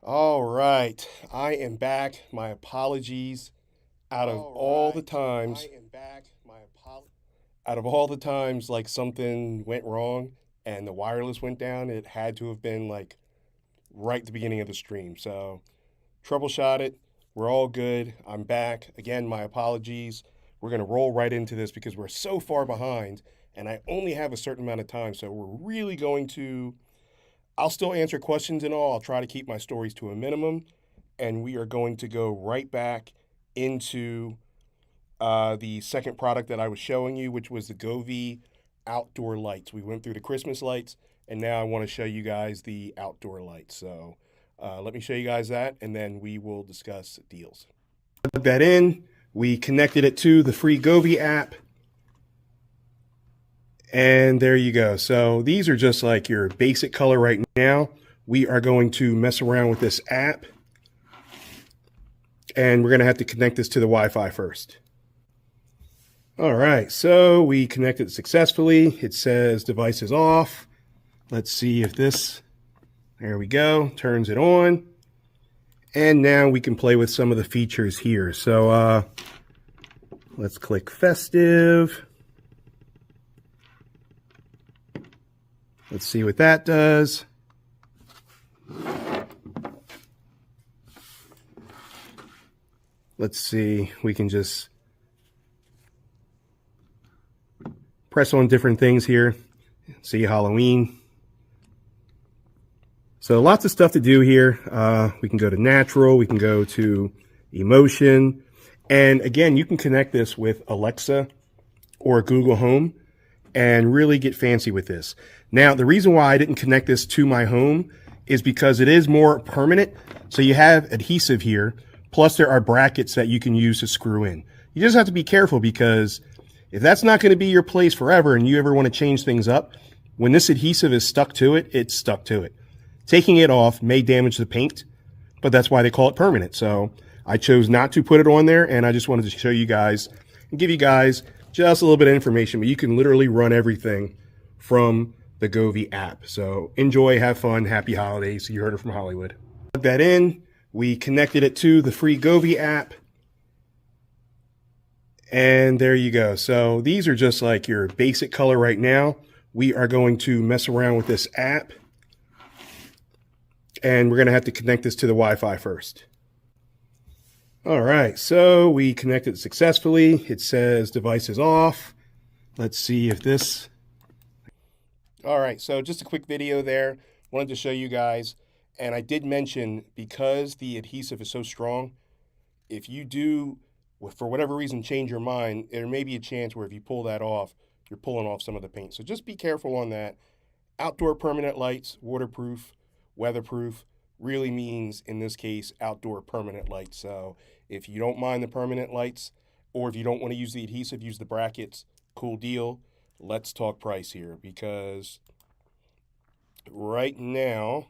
All right, I am back. My apologies. Out of all the times, out of all the times, like something went wrong and the wireless went down, it had to have been like right at the beginning of the stream. So troubleshot it. We're all good. I'm back. Again, my apologies. We're gonna roll right into this because we're so far behind, and I only have a certain amount of time. So we're really going to. I'll still answer questions and all. I'll try to keep my stories to a minimum, and we are going to go right back into the second product that I was showing you, which was the Govee outdoor lights. We went through the Christmas lights, and now I want to show you guys the outdoor lights. So let me show you guys that, and then we will discuss deals. Plug that in. We connected it to the free Govee app. And there you go. So these are just like your basic color right now. We are going to mess around with this app. And we're going to have to connect this to the Wi-Fi first. All right, so we connected successfully. It says device is off. Let's see if this, there we go, turns it on. And now we can play with some of the features here. So let's click festive. Let's see what that does. Let's see, we can just press on different things here. See Halloween. So lots of stuff to do here. We can go to natural, we can go to emotion. And again, you can connect this with Alexa or Google Home and really get fancy with this. Now, the reason why I didn't connect this to my home is because it is more permanent. So you have adhesive here, plus there are brackets that you can use to screw in. You just have to be careful because if that's not going to be your place forever and you ever want to change things up, when this adhesive is stuck to it, it's stuck to it. Taking it off may damage the paint, but that's why they call it permanent. So I chose not to put it on there, and I just wanted to show you guys and give you guys just a little bit of information, but you can literally run everything from the Govee app. So enjoy, have fun, happy holidays. You heard it from Hollywood. Plug that in. We connected it to the free Govee app. And there you go. So these are just like your basic color right now. We are going to mess around with this app. And we're going to have to connect this to the Wi-Fi first. All right, so we connected successfully. It says device is off. Let's see if this. All right, so just a quick video there. Wanted to show you guys. And I did mention, because the adhesive is so strong, if you do, for whatever reason, change your mind, there may be a chance where if you pull that off, you're pulling off some of the paint. So just be careful on that. Outdoor permanent lights, waterproof, weatherproof, really means, in this case, outdoor permanent lights. So if you don't mind the permanent lights, or if you don't want to use the adhesive, use the brackets, cool deal. Let's talk price here, because right now,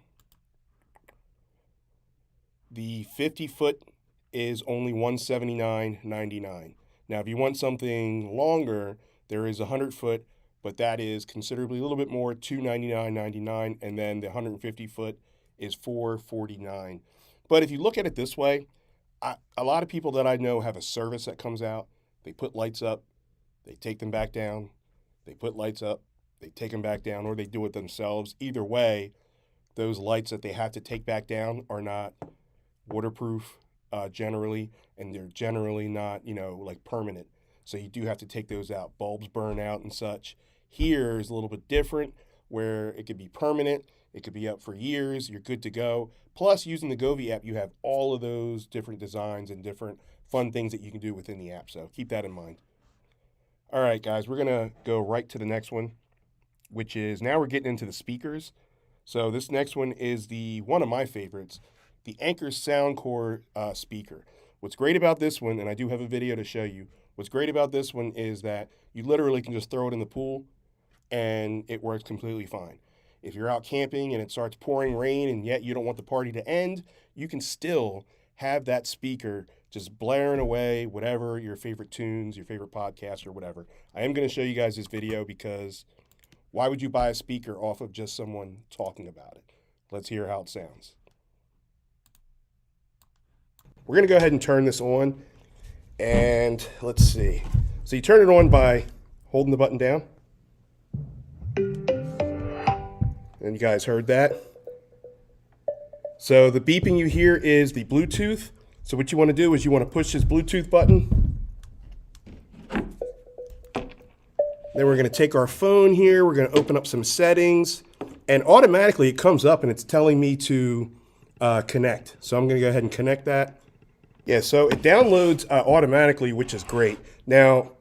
the 50-foot is only $179.99. Now, if you want something longer, there is a 100-foot, but that is considerably a little bit more, $299.99, and then the 150-foot is $449. But if you look at it this way, a lot of people that I know have a service that comes out. They put lights up, they take them back down, they put lights up, they take them back down, or they do it themselves. Either way, those lights that they have to take back down are not waterproof generally, and they're generally not, like permanent. So you do have to take those out. Bulbs burn out and such. Here is a little bit different, where it could be permanent. It could be up for years. You're good to go. Plus, using the Govee app, you have all of those different designs and different fun things that you can do within the app. So keep that in mind. All right, guys, we're going to go right to the next one, which is, now we're getting into the speakers. So this next one is one of my favorites, the Anker Soundcore speaker. What's great about this one, and I do have a video to show you, what's great about this one is that you literally can just throw it in the pool and it works completely fine. If you're out camping and it starts pouring rain and yet you don't want the party to end, you can still have that speaker just blaring away whatever your favorite tunes, your favorite podcasts, or whatever. I am going to show you guys this video because why would you buy a speaker off of just someone talking about it? Let's hear how it sounds. we're going to go ahead and turn this on. And let's see. So you turn it on by holding the button down. And you guys heard that. So the beeping you hear is the Bluetooth. So what you want to do is you want to push this Bluetooth button. Then we're going to take our phone here. We're going to open up some settings. And automatically it comes up and it's telling me to connect. So I'm going to go ahead and connect that. Yeah, so it downloads automatically, which is great. Now,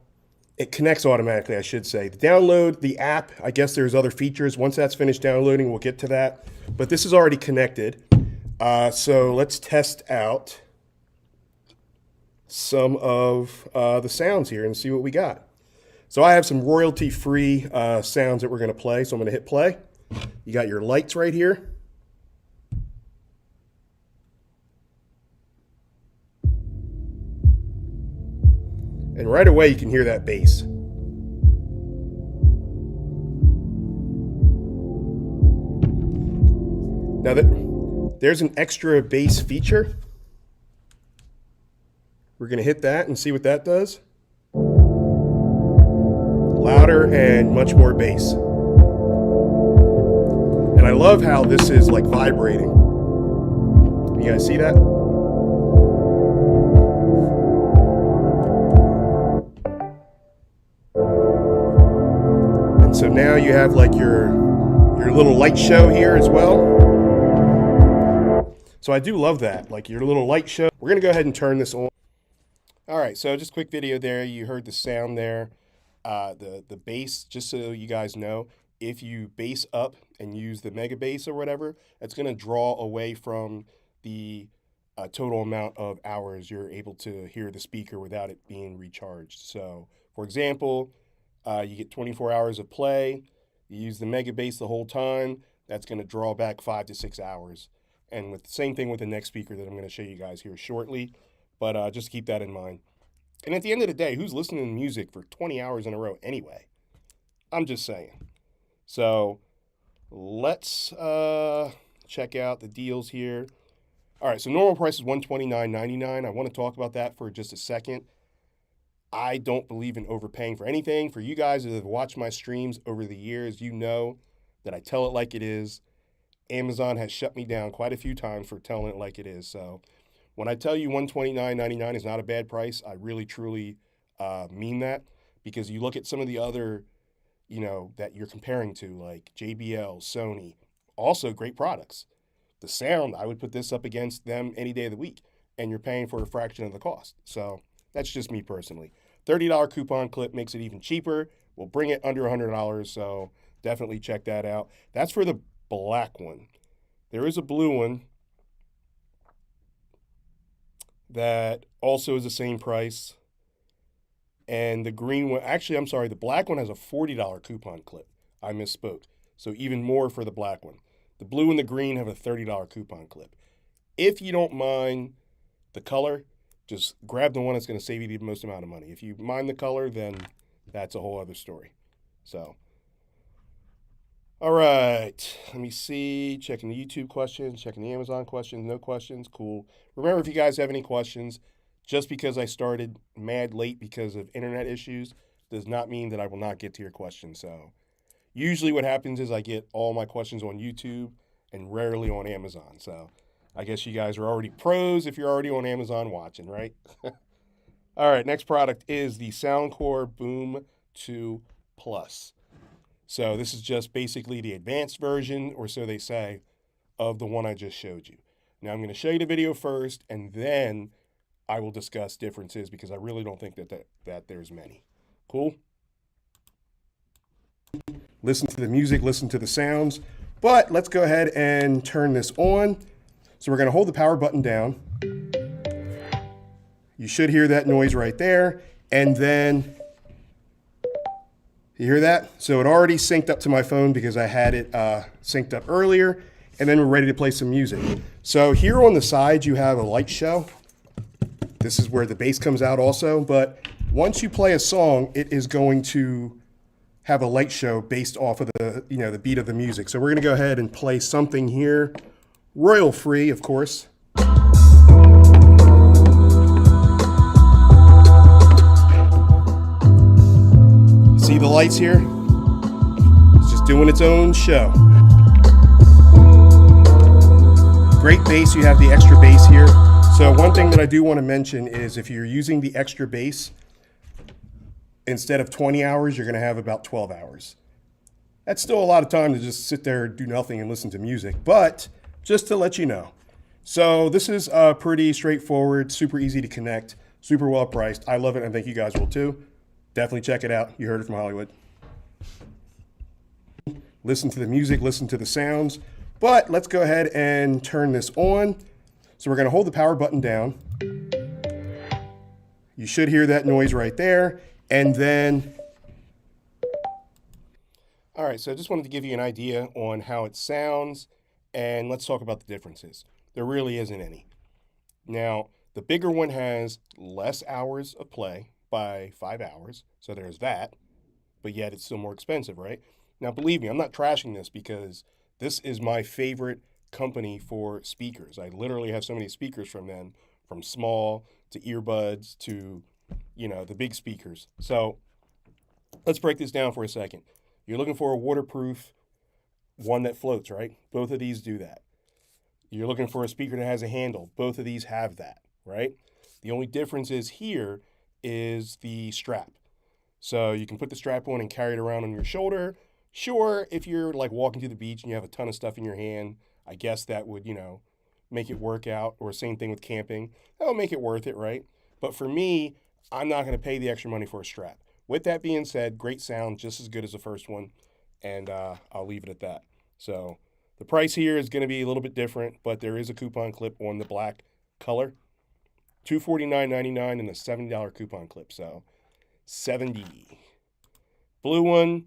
it connects automatically, I should say. Download the app. I guess there's other features. Once that's finished downloading, we'll get to that. But this is already connected. So let's test out some of the sounds here and see what we got. So I have some royalty-free sounds that we're going to play. So I'm going to hit play. You got your lights right here. And right away, you can hear that bass. Now, there's an extra bass feature. We're going to hit that and see what that does. Louder and much more bass. And I love how this is like vibrating. You guys see that? So now you have like your little light show here as well. So I do love that, like your little light show. We're gonna go ahead and turn this on. All right, so just a quick video there. You heard the sound there, the bass, just so you guys know, if you bass up and use the mega bass or whatever, it's gonna draw away from the total amount of hours you're able to hear the speaker without it being recharged. So for example, you get 24 hours of play. You use the mega bass the whole time. That's going to draw back 5 to 6 hours. And with the same thing with the next speaker that I'm going to show you guys here shortly. But just keep that in mind. And at the end of the day, who's listening to music for 20 hours in a row anyway? I'm just saying. So let's check out the deals here. All right, so normal price is $129.99. I want to talk about that for just a second. I don't believe in overpaying for anything. For you guys that have watched my streams over the years, you know that I tell it like it is. Amazon has shut me down quite a few times for telling it like it is. So when I tell you $129.99 is not a bad price, I really, truly mean that, because you look at some of the other, that you're comparing to, like JBL, Sony, also great products. The sound, I would put this up against them any day of the week, and you're paying for a fraction of the cost. So that's just me personally. $30 coupon clip makes it even cheaper. We'll bring it under $100, so definitely check that out. That's for the black one. There is a blue one that also is the same price. And the green one, actually, I'm sorry, the black one has a $40 coupon clip. I misspoke. So even more for the black one. The blue and the green have a $30 coupon clip. If you don't mind the color, just grab the one that's going to save you the most amount of money. If you mind the color, then that's a whole other story. So, all right. Let me see. Checking the YouTube questions, checking the Amazon questions. No questions. Cool. Remember, if you guys have any questions, just because I started mad late because of internet issues does not mean that I will not get to your questions. So, usually what happens is I get all my questions on YouTube and rarely on Amazon. So, I guess you guys are already pros if you're already on Amazon watching, right? All right, next product is the Soundcore Boom 2 Plus. So this is just basically the advanced version, or so they say, of the one I just showed you. Now I'm going to show you the video first, and then I will discuss differences, because I really don't think that there's many. Cool? Listen to the music, listen to the sounds, but let's go ahead and turn this on. So we're going to hold the power button down. You should hear that noise right there. And then, you hear that? So it already synced up to my phone because I had it synced up earlier. And then we're ready to play some music. So here on the side, you have a light show. This is where the bass comes out also. But once you play a song, it is going to have a light show based off of the beat of the music. So we're going to go ahead and play something here. Royal free, of course. the lights here. It's just doing its own show. Great bass, you have the extra bass here. So one thing that I do want to mention is if you're using the extra bass, instead of 20 hours, you're going to have about 12 hours. That's still a lot of time to just sit there, do nothing, and listen to music, but just to let you know. So this is pretty straightforward, super easy to connect, super well priced. I love it, and I think you guys will too. Definitely check it out. You heard it from Hollywood. Listen to the music, listen to the sounds, but let's go ahead and turn this on. So we're going to hold the power button down. You should hear that noise right there, and then all right, so I just wanted to give you an idea on how it sounds, and let's talk about the differences. There really isn't any. Now, the bigger one has less hours of play by 5 hours, so there's that, but yet it's still more expensive, right? Now, believe me, I'm not trashing this because this is my favorite company for speakers. I literally have so many speakers from them, from small to earbuds to, the big speakers. So let's break this down for a second. You're looking for a waterproof one that floats, right? Both of these do that. You're looking for a speaker that has a handle. Both of these have that, right? The only difference is here is the strap. So you can put the strap on and carry it around on your shoulder. Sure, if you're like walking to the beach and you have a ton of stuff in your hand, I guess that would, make it work out. Or same thing with camping. That'll make it worth it, right? But for me, I'm not going to pay the extra money for a strap. With that being said, great sound, just as good as the first one, and I'll leave it at that. So the price here is going to be a little bit different, but there is a coupon clip on the black color, $249.99 and a $70 coupon clip, so $70. Blue one,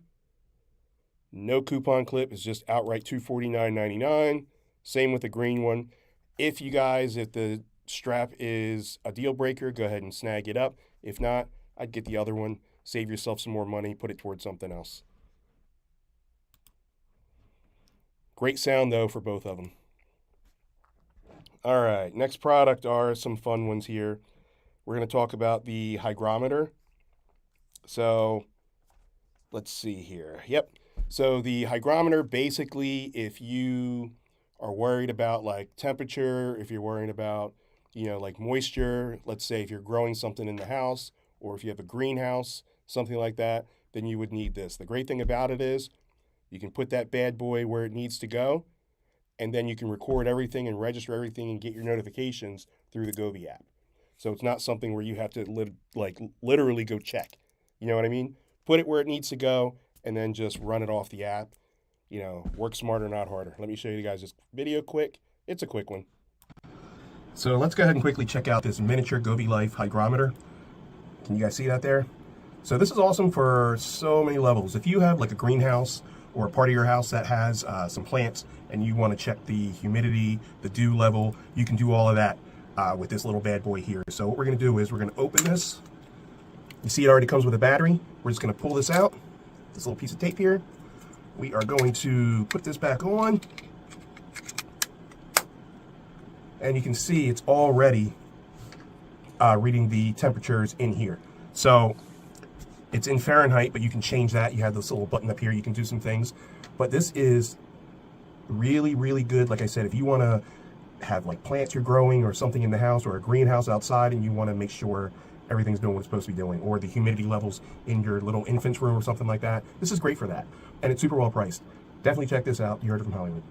no coupon clip, it's just outright $249.99. Same with the green one. If the strap is a deal breaker, go ahead and snag it up. If not, I'd get the other one. Save yourself some more money, put it towards something else. Great sound, though, for both of them. All right, next product are some fun ones here. We're going to talk about the hygrometer. So let's see here. Yep. So the hygrometer, basically, if you are worried about like temperature, if you're worried about, like moisture, let's say if you're growing something in the house, or if you have a greenhouse, something like that, then you would need this. The great thing about it is you can put that bad boy where it needs to go, and then you can record everything and register everything and get your notifications through the Govee app. So it's not something where you have to literally go check. You know what I mean? Put it where it needs to go, and then just run it off the app. Work smarter, not harder. Let me show you guys this video quick. It's a quick one. So let's go ahead and quickly check out this miniature Govee Life hygrometer. Can you guys see that there? So this is awesome for so many levels. If you have like a greenhouse or a part of your house that has some plants and you want to check the humidity, the dew level, you can do all of that with this little bad boy here. So what we're going to do is we're going to open this. You see it already comes with a battery. We're just going to pull this out, this little piece of tape here. We are going to put this back on. And you can see it's already reading the temperatures in here. So it's in Fahrenheit, but you can change that. You have this little button up here. You can do some things. But this is really, really good. Like I said, if you want to have like plants you're growing or something in the house or a greenhouse outside and you want to make sure everything's doing what it's supposed to be doing, or the humidity levels in your little infant's room or something like that, this is great for that. And it's super well priced. Definitely check this out. You heard it from Hollywood.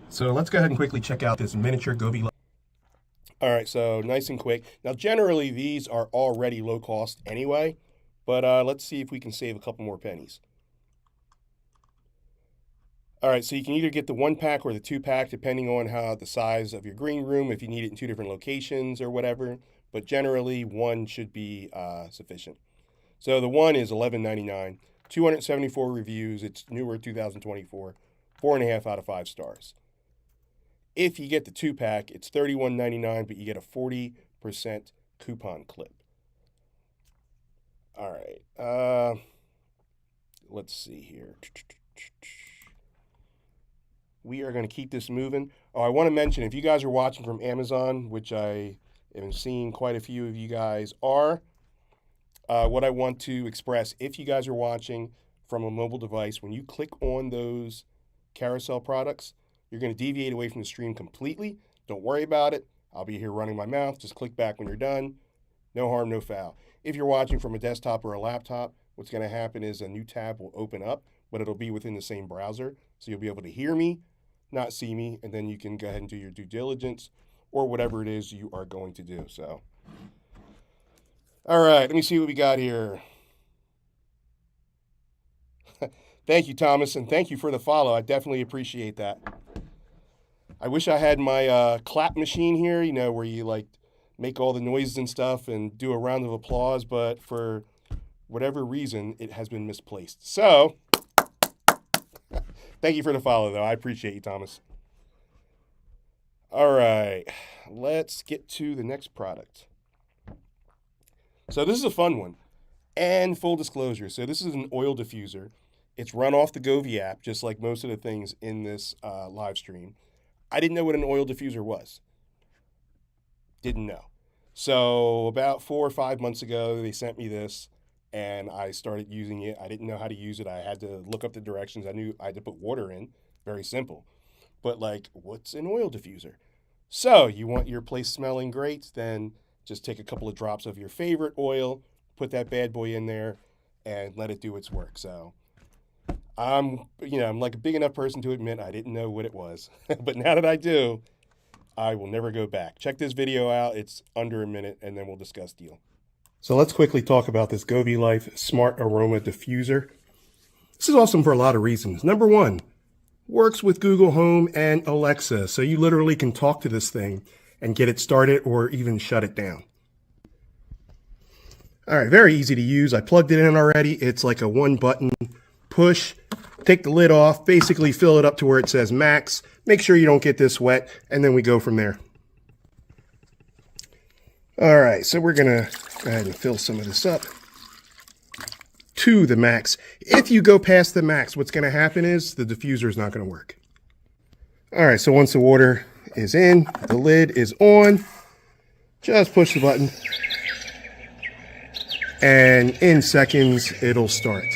So let's go ahead and quickly check out this miniature Govee Life. All right, so nice and quick. Now, generally, these are already low cost anyway, but let's see if we can save a couple more pennies. All right, so you can either get the 1-pack or the 2-pack, depending on how the size of your green room, if you need it in 2 different locations or whatever, but generally, one should be sufficient. So the one is $11.99, 274 reviews. It's newer, 2024, 4.5 out of 5 stars. If you get the 2-pack, it's $31.99, but you get a 40% coupon clip. All right. Let's see here. We are going to keep this moving. Oh, I want to mention, if you guys are watching from Amazon, which I am seeing quite a few of you guys are, what I want to express, if you guys are watching from a mobile device, when you click on those carousel products, you're going to deviate away from the stream completely. Don't worry about it. I'll be here running my mouth. Just click back when you're done. No harm, no foul. If you're watching from a desktop or a laptop, what's going to happen is a new tab will open up, but it'll be within the same browser. So you'll be able to hear me, not see me, and then you can go ahead and do your due diligence or whatever it is you are going to do. So, all right, let me see what we got here. Thank you, Thomas, and thank you for the follow. I definitely appreciate that. I wish I had my clap machine here, you know, where you like make all the noises and stuff and do a round of applause, but for whatever reason, it has been misplaced. So, thank you for the follow, though. I appreciate you, Thomas. All right, let's get to the next product. So this is a fun one, and full disclosure. So this is an oil diffuser. It's run off the Govee app, just like most of the things in this live stream. I didn't know what an oil diffuser was. Didn't know. So about 4 or 5 months ago, they sent me this, and I started using it. I didn't know how to use it. I had to look up the directions. I knew I had to put water in. Very simple. But like, what's an oil diffuser? So you want your place smelling great, then just take a couple of drops of your favorite oil, put that bad boy in there, and let it do its work. So I'm like a big enough person to admit I didn't know what it was. But now that I do, I will never go back. Check this video out. It's under a minute, and then we'll discuss deal. So let's quickly talk about this Govee Life Smart Aroma Diffuser. This is awesome for a lot of reasons. Number one, works with Google Home and Alexa. So you literally can talk to this thing and get it started or even shut it down. All right, very easy to use. I plugged it in already. It's like a one button push, take the lid off, basically fill it up to where it says max. Make sure you don't get this wet, and then we go from there. All right, so we're gonna go ahead and fill some of this up to the max. If you go past the max, what's gonna happen is the diffuser is not gonna work. All right, so once the water is in, the lid is on, just push the button, and in seconds, it'll start.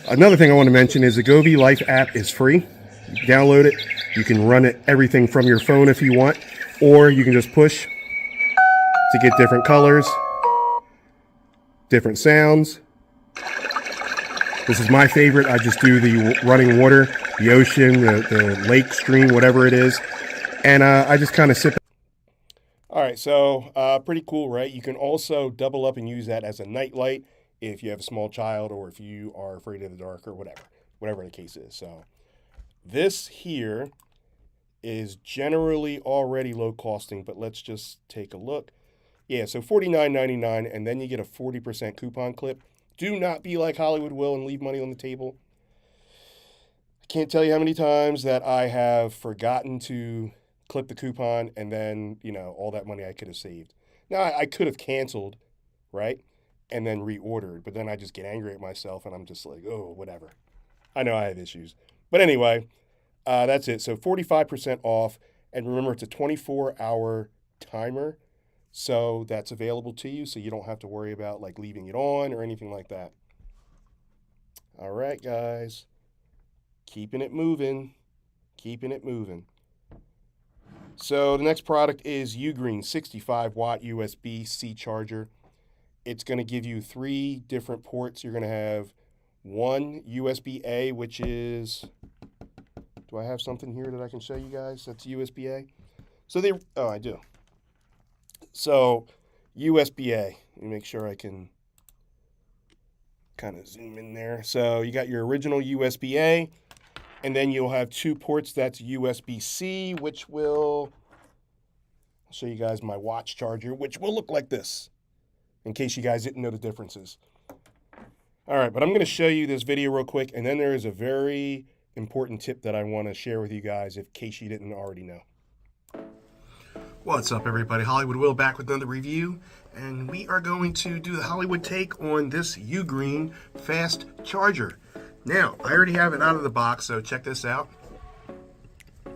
Another thing I want to mention is the Govee Life app is free. You can download it. You can run it everything from your phone if you want, or you can just push to get different colors, different sounds. This is my favorite. I just do the running water, the ocean, the lake, stream, whatever it is, and I just kind of sit. All right, so pretty cool, right? You can also double up and use that as a night light if you have a small child or if you are afraid of the dark or whatever the case is. So this here is generally already low costing, but let's just take a look. Yeah, so $49.99, and then you get a 40% coupon clip. Do not be like Hollywood Will and leave money on the table. I can't tell you how many times that I have forgotten to clip the coupon, and then, all that money I could have saved. Now, I could have canceled, right? And then reordered, but then I just get angry at myself and I'm just like, oh, whatever. I know I have issues. But anyway, that's it. So 45% off. And remember, it's a 24-hour timer. So that's available to you. So you don't have to worry about like leaving it on or anything like that. All right, guys. Keeping it moving. Keeping it moving. So the next product is Ugreen 65-watt USB-C charger. It's going to give you 3 different ports. You're going to have one USB-A, which is, do I have something here that I can show you guys? That's USB-A. So I do. So USB-A, let me make sure I can kind of zoom in there. So you got your original USB-A, and then you'll have 2 ports. That's USB-C, which will, I'll show you guys my watch charger, which will look like this, in case you guys didn't know the differences. All right, but I'm going to show you this video real quick, and then there is a very important tip that I want to share with you guys in case you didn't already know. What's up, everybody? Hollywood Will back with another review, and we are going to do the Hollywood take on this Ugreen fast charger. Now, I already have it out of the box, so check this out.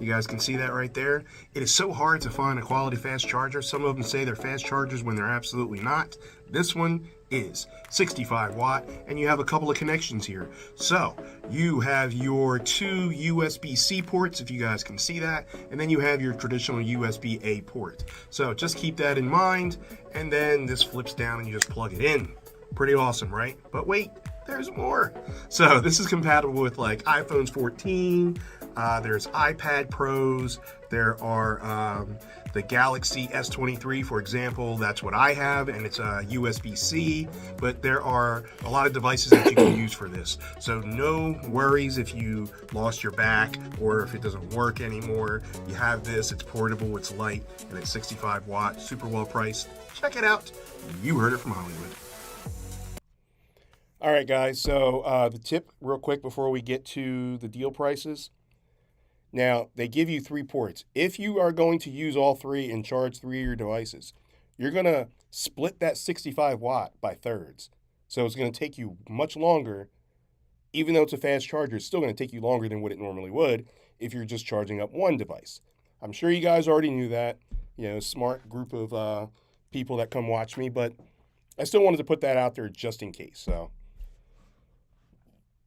You guys can see that right there. It is so hard to find a quality fast charger. Some of them say they're fast chargers when they're absolutely not. This one is 65 watt, and you have a couple of connections here. So you have your two USB-C ports, if you guys can see that, and then you have your traditional USB-A port. So just keep that in mind, and then this flips down and you just plug it in. Pretty awesome, right? But wait, there's more. So this is compatible with like iPhones 14, there's iPad Pros, there are the Galaxy S23, for example. That's what I have, and it's a USB-C, but there are a lot of devices that you can use for this. So no worries if you lost your back or if it doesn't work anymore. You have this, it's portable, it's light, and it's 65 watt, super well priced. Check it out. You heard it from Hollywood. All right, guys, so the tip real quick before we get to the deal prices. Now, they give you 3 ports. If you are going to use all 3 and charge 3 of your devices, you're going to split that 65 watt by thirds. So it's going to take you much longer. Even though it's a fast charger, it's still going to take you longer than what it normally would if you're just charging up one device. I'm sure you guys already knew that, smart group of people that come watch me, but I still wanted to put that out there just in case. So,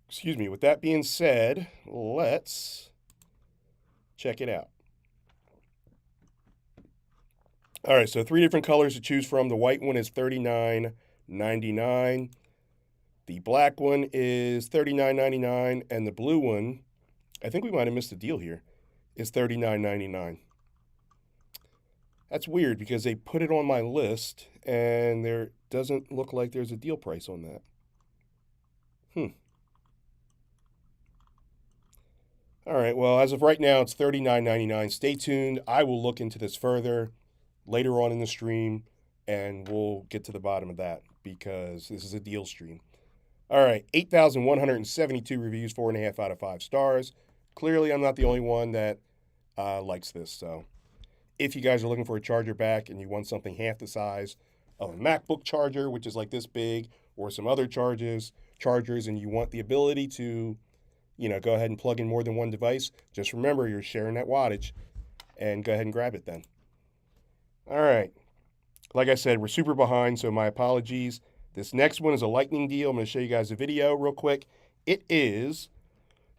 excuse me. With that being said, let's check it out. All right, so 3 different colors to choose from. The white one is $39.99. The black one is $39.99, and the blue one, I think we might have missed a deal here, is $39.99. That's weird because they put it on my list, and there doesn't look like there's a deal price on that. All right, well, as of right now, it's $39.99. Stay tuned. I will look into this further later on in the stream, and we'll get to the bottom of that because this is a deal stream. All right, 8,172 reviews, 4.5 out of 5 stars. Clearly, I'm not the only one that likes this. So if you guys are looking for a charger back and you want something half the size of a MacBook charger, which is like this big, or some other chargers, and you want the ability to go ahead and plug in more than one device, just remember you're sharing that wattage, and go ahead and grab it then. All right. Like I said, we're super behind, so my apologies. This next one is a lightning deal. I'm going to show you guys a video real quick. It is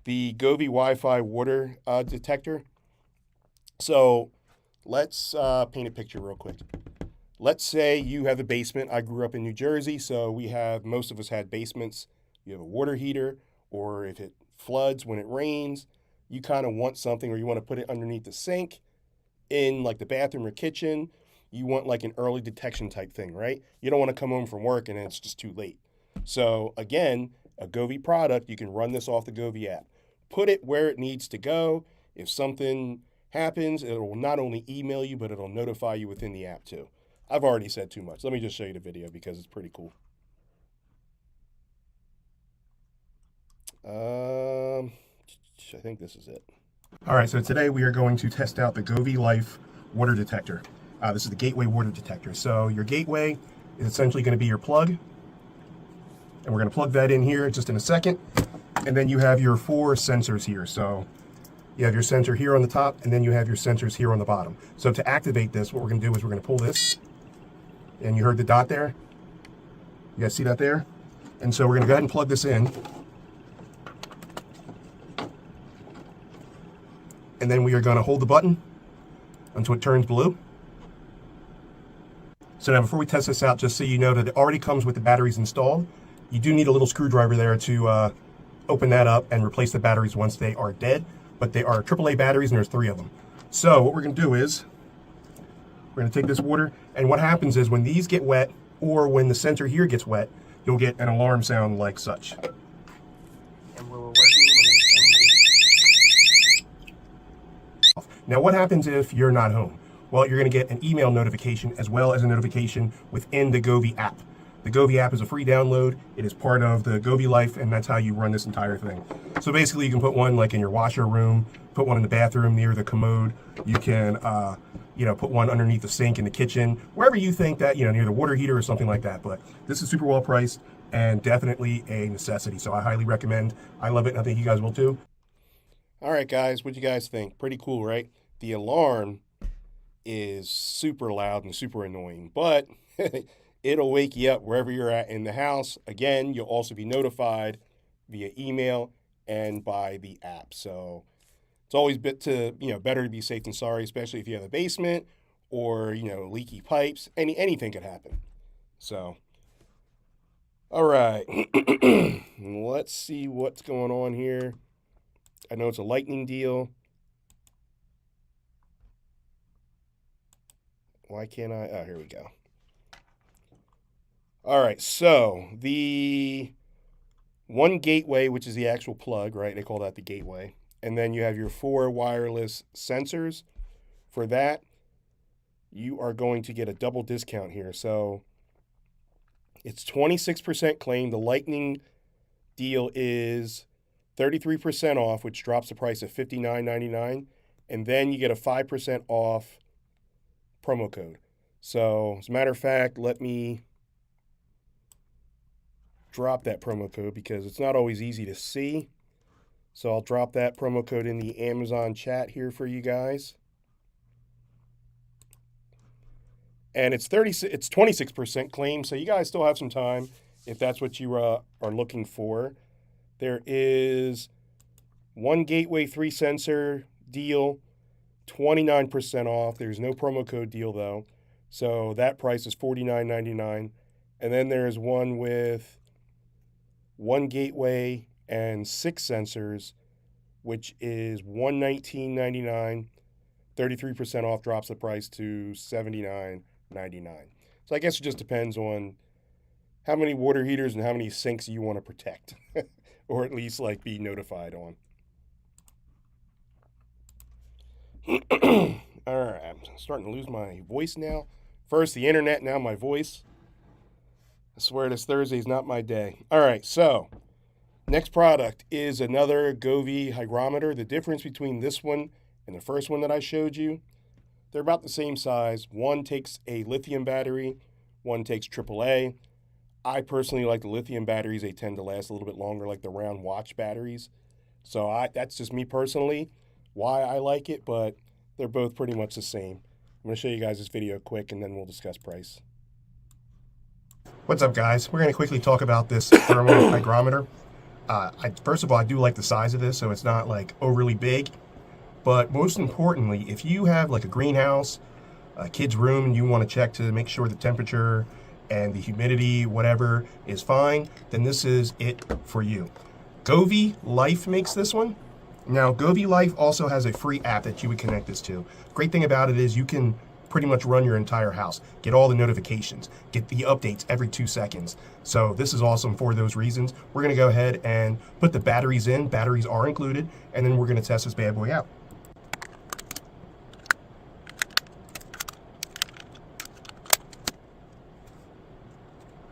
the Govee Wi-Fi water detector. So let's paint a picture real quick. Let's say you have a basement. I grew up in New Jersey, so most of us had basements. You have a water heater, or if it floods when it rains, you kind of want something, or you want to put it underneath the sink in like the bathroom or kitchen. You want like an early detection type thing, right? You don't want to come home from work and it's just too late. So again, a Govee product, you can run this off the Govee app. Put it where it needs to go. If something happens, it will not only email you, but it'll notify you within the app too. I've already said too much. Let me just show you the video because it's pretty cool. I think this is it. All right, so today we are going to test out the Govee Life water detector. This is the gateway water detector. So your gateway is essentially going to be your plug, and we're going to plug that in here just in a second. And then you have your 4 sensors here. So you have your sensor here on the top, and then you have your sensors here on the bottom. So to activate this, what we're going to do is we're going to pull this, and you heard the dot there. You guys see that there? And so we're going to go ahead and plug this in. And then we are going to hold the button until it turns blue. So now before we test this out, just so you know that it already comes with the batteries installed. You do need a little screwdriver there to open that up and replace the batteries once they are dead. But they are AAA batteries, and there's 3 of them. So what we're going to do is we're going to take this water, and what happens is when these get wet, or when the sensor here gets wet, you'll get an alarm sound like such. And we're working. Now what happens if you're not home? Well, you're going to get an email notification as well as a notification within the Govee app. The Govee app is a free download. It is part of the Govee Life, and that's how you run this entire thing. So basically, you can put one like in your washer room, put one in the bathroom near the commode. You can, put one underneath the sink in the kitchen, wherever you think that, near the water heater or something like that. But this is super well priced and definitely a necessity. So I highly recommend. I love it, and I think you guys will too. All right, guys, what do you guys think? Pretty cool, right? The alarm is super loud and super annoying, but it'll wake you up wherever you're at in the house. Again, you'll also be notified via email and by the app. So it's always better to be safe than sorry, especially if you have a basement or, leaky pipes. Anything could happen. So, all right. Let's see what's going on here. I know it's a lightning deal. Why can't I? Oh, here we go. All right, so the one gateway, which is the actual plug, right? They call that the gateway. And then you have your 4 wireless sensors. For that, you are going to get a double discount here. So it's 26% claim. The lightning deal is 33% off, which drops the price of $59.99. And then you get a 5% off promo code. So as a matter of fact, let me drop that promo code because it's not always easy to see. So I'll drop that promo code in the Amazon chat here for you guys. And it's 26% claim, so you guys still have some time if that's what you are looking for. There is one gateway, 3 sensor deal, 29% off. There's no promo code deal though. So that price is $49.99. And then there's one with 1 gateway and 6 sensors, which is $119.99. 33% off drops the price to $79.99. So I guess it just depends on how many water heaters and how many sinks you want to protect, or at least be notified on. All right, I'm starting to lose my voice now. First the internet, now my voice. I swear this Thursday is not my day. All right, so next product is another Govee hygrometer. The difference between this one and the first one that I showed you, they're about the same size. One takes a lithium battery, one takes AAA. I personally like the lithium batteries. They tend to last a little bit longer, like the round watch batteries. So that's just me personally, why I like it, but they're both pretty much the same. I'm going to show you guys this video quick, and then we'll discuss price. What's up, guys? We're going to quickly talk about this thermal hygrometer. First of all, I do like the size of this, so it's not overly big. But most importantly, if you have a greenhouse, a kid's room, and you want to check to make sure the temperature and the humidity, whatever, is fine, then this is it for you. Govee Life makes this one. Now, Govee Life also has a free app that you would connect this to. Great thing about it is you can pretty much run your entire house, get all the notifications, get the updates every 2 seconds. So this is awesome for those reasons. We're going to go ahead and put the batteries in. Batteries are included, and then we're going to test this bad boy out.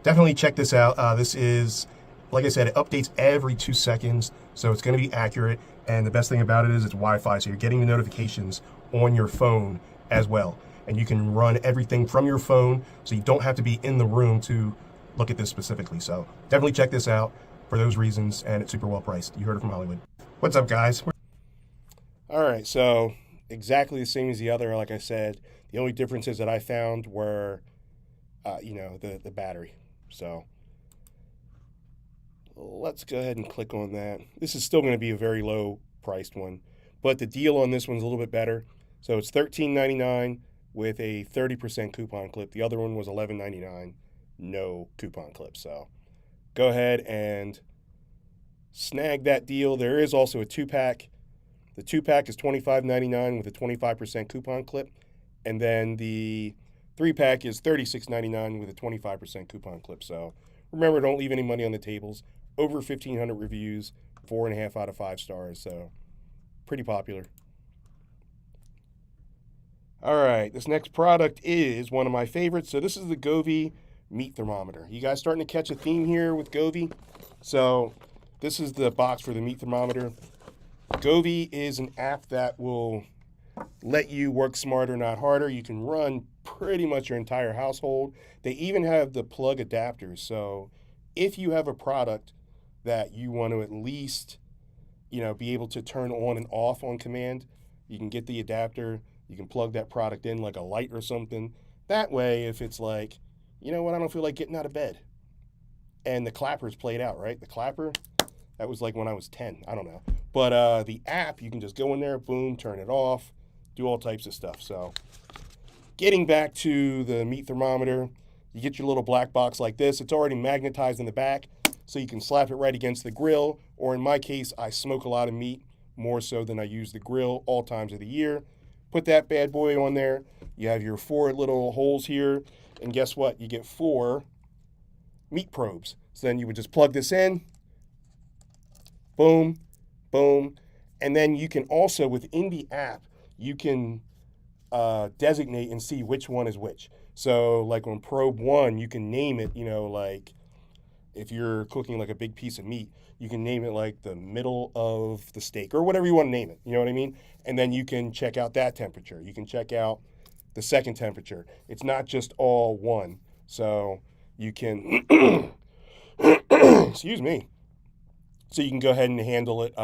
Definitely check this out. This is, like I said, it updates every 2 seconds, so it's going to be accurate. And the best thing about it is it's Wi-Fi, so you're getting the notifications on your phone as well. And you can run everything from your phone, so you don't have to be in the room to look at this specifically. So definitely check this out for those reasons, and it's super well priced. You heard it from Hollywood. What's up, guys? All right, so exactly the same as the other. Like I said, the only differences that I found were, the battery. So let's go ahead and click on that. This is still going to be a very low priced one, but the deal on this one's a little bit better. So it's $13.99 with a 30% coupon clip. The other one was $11.99, no coupon clip. So go ahead and snag that deal. There is also a 2-pack. The 2-pack is $25.99 with a 25% coupon clip. And then the 3-pack is $36.99 with a 25% coupon clip. So remember, don't leave any money on the tables. Over 1,500 reviews, 4.5 out of 5 stars. So pretty popular. All right, this next product is one of my favorites. So this is the Govee Meat Thermometer. You guys starting to catch a theme here with Govee? So this is the box for the meat thermometer. Govee is an app that will let you work smarter, not harder. You can run pretty much your entire household. They even have the plug adapters. So if you have a product that you want to at least, be able to turn on and off on command, you can get the adapter. You can plug that product in like a light or something. That way, if it's you know what, I don't feel like getting out of bed. And the clapper's played out, right? The clapper, that was like when I was 10, I don't know. But the app, you can just go in there, boom, turn it off, do all types of stuff. So getting back to the meat thermometer, you get your little black box like this. It's already magnetized in the back, so you can slap it right against the grill, or in my case, I smoke a lot of meat, more so than I use the grill all times of the year. Put that bad boy on there. You have your 4 little holes here, and guess what? You get 4 meat probes. So then you would just plug this in, boom, boom, and then you can also, within the app, you can designate and see which one is which. So like on probe 1, you can name it, you know, like if you're cooking like a big piece of meat, you can name it like the middle of the steak or whatever you want to name it, you know what I mean? And then you can check out that temperature. You can check out the second temperature. It's not just all one. So you can, excuse me. So you can go ahead and handle it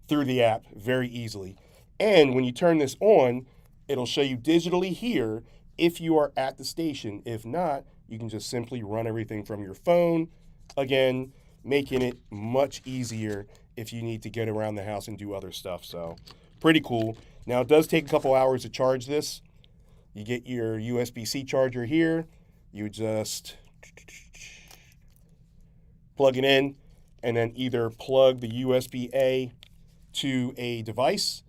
through the app very easily. And when you turn this on, it'll show you digitally here if you are at the station. If not, you can just simply run everything from your phone. Again, making it much easier if you need to get around the house and do other stuff. So pretty cool. Now it does take a couple hours to charge this. You get your USB-C charger here. You just plug it in and then either plug the USB-A to a device,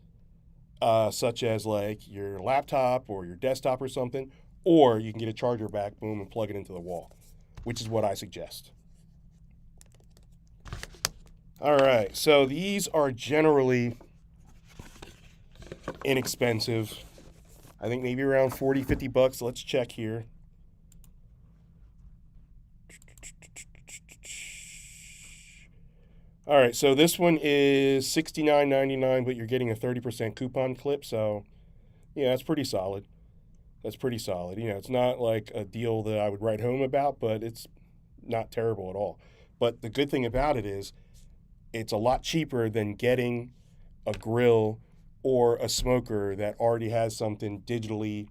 such as like your laptop or your desktop or something, or you can get a charger back, boom, and plug it into the wall, which is what I suggest. All right, so these are generally inexpensive. I think maybe around 40, 50 bucks. Let's check here. All right, so this one is $69.99, but you're getting a 30% coupon clip. So, yeah, that's pretty solid. That's pretty solid. You know, it's not like a deal that I would write home about, but it's not terrible at all. But the good thing about it is it's a lot cheaper than getting a grill or a smoker that already has something digitally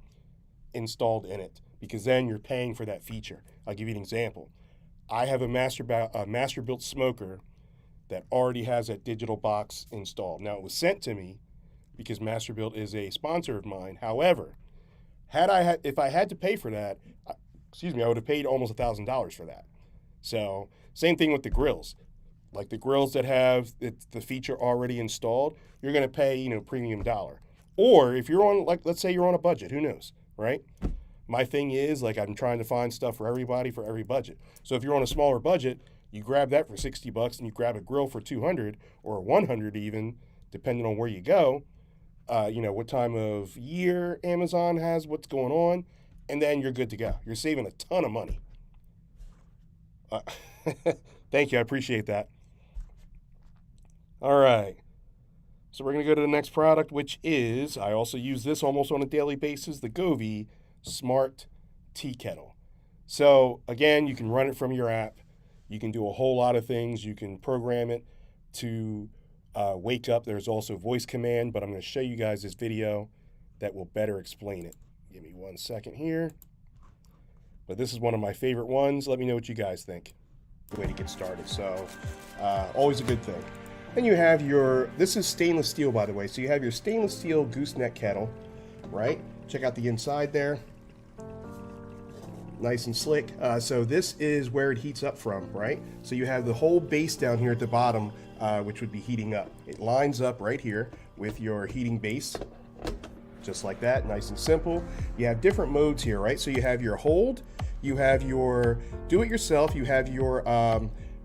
installed in it, because then you're paying for that feature. I'll give you an example. I have a Masterbuilt smoker that already has that digital box installed. Now, it was sent to me because Masterbuilt is a sponsor of mine. However, if I had to pay for that, I would have paid almost $1,000 for that. So same thing with the grills. Like the grills that have the feature already installed, you're going to pay, you know, premium dollar. Or if you're on, like, let's say you're on a budget, who knows, right? My thing is, like, I'm trying to find stuff for everybody for every budget. So if you're on a smaller budget, you grab that for 60 bucks and you grab a grill for 200 or 100 even, depending on where you go. You know, what time of year Amazon has what's going on, and then you're good to go. You're saving a ton of money. Thank you, I appreciate that. All right, so we're gonna go to the next product, which is, I also use this almost on a daily basis, the Govee Smart Tea Kettle. So again, you can run it from your app. You can do a whole lot of things. You can program it to wake up. There's also voice command, but I'm going to show you guys this video that will better explain it. Give me 1 second here. But this is one of my favorite ones. Let me know what you guys think. Way to get started. So always a good thing. Then you have this is stainless steel, by the way. So you have your stainless steel gooseneck kettle, right? Check out the inside there. Nice and slick. So this is where it heats up from, right? So you have the whole base down here at the bottom, which would be heating up. It lines up right here with your heating base, just like that, nice and simple. You have different modes here, right? So you have your hold, you have your do-it-yourself, you have your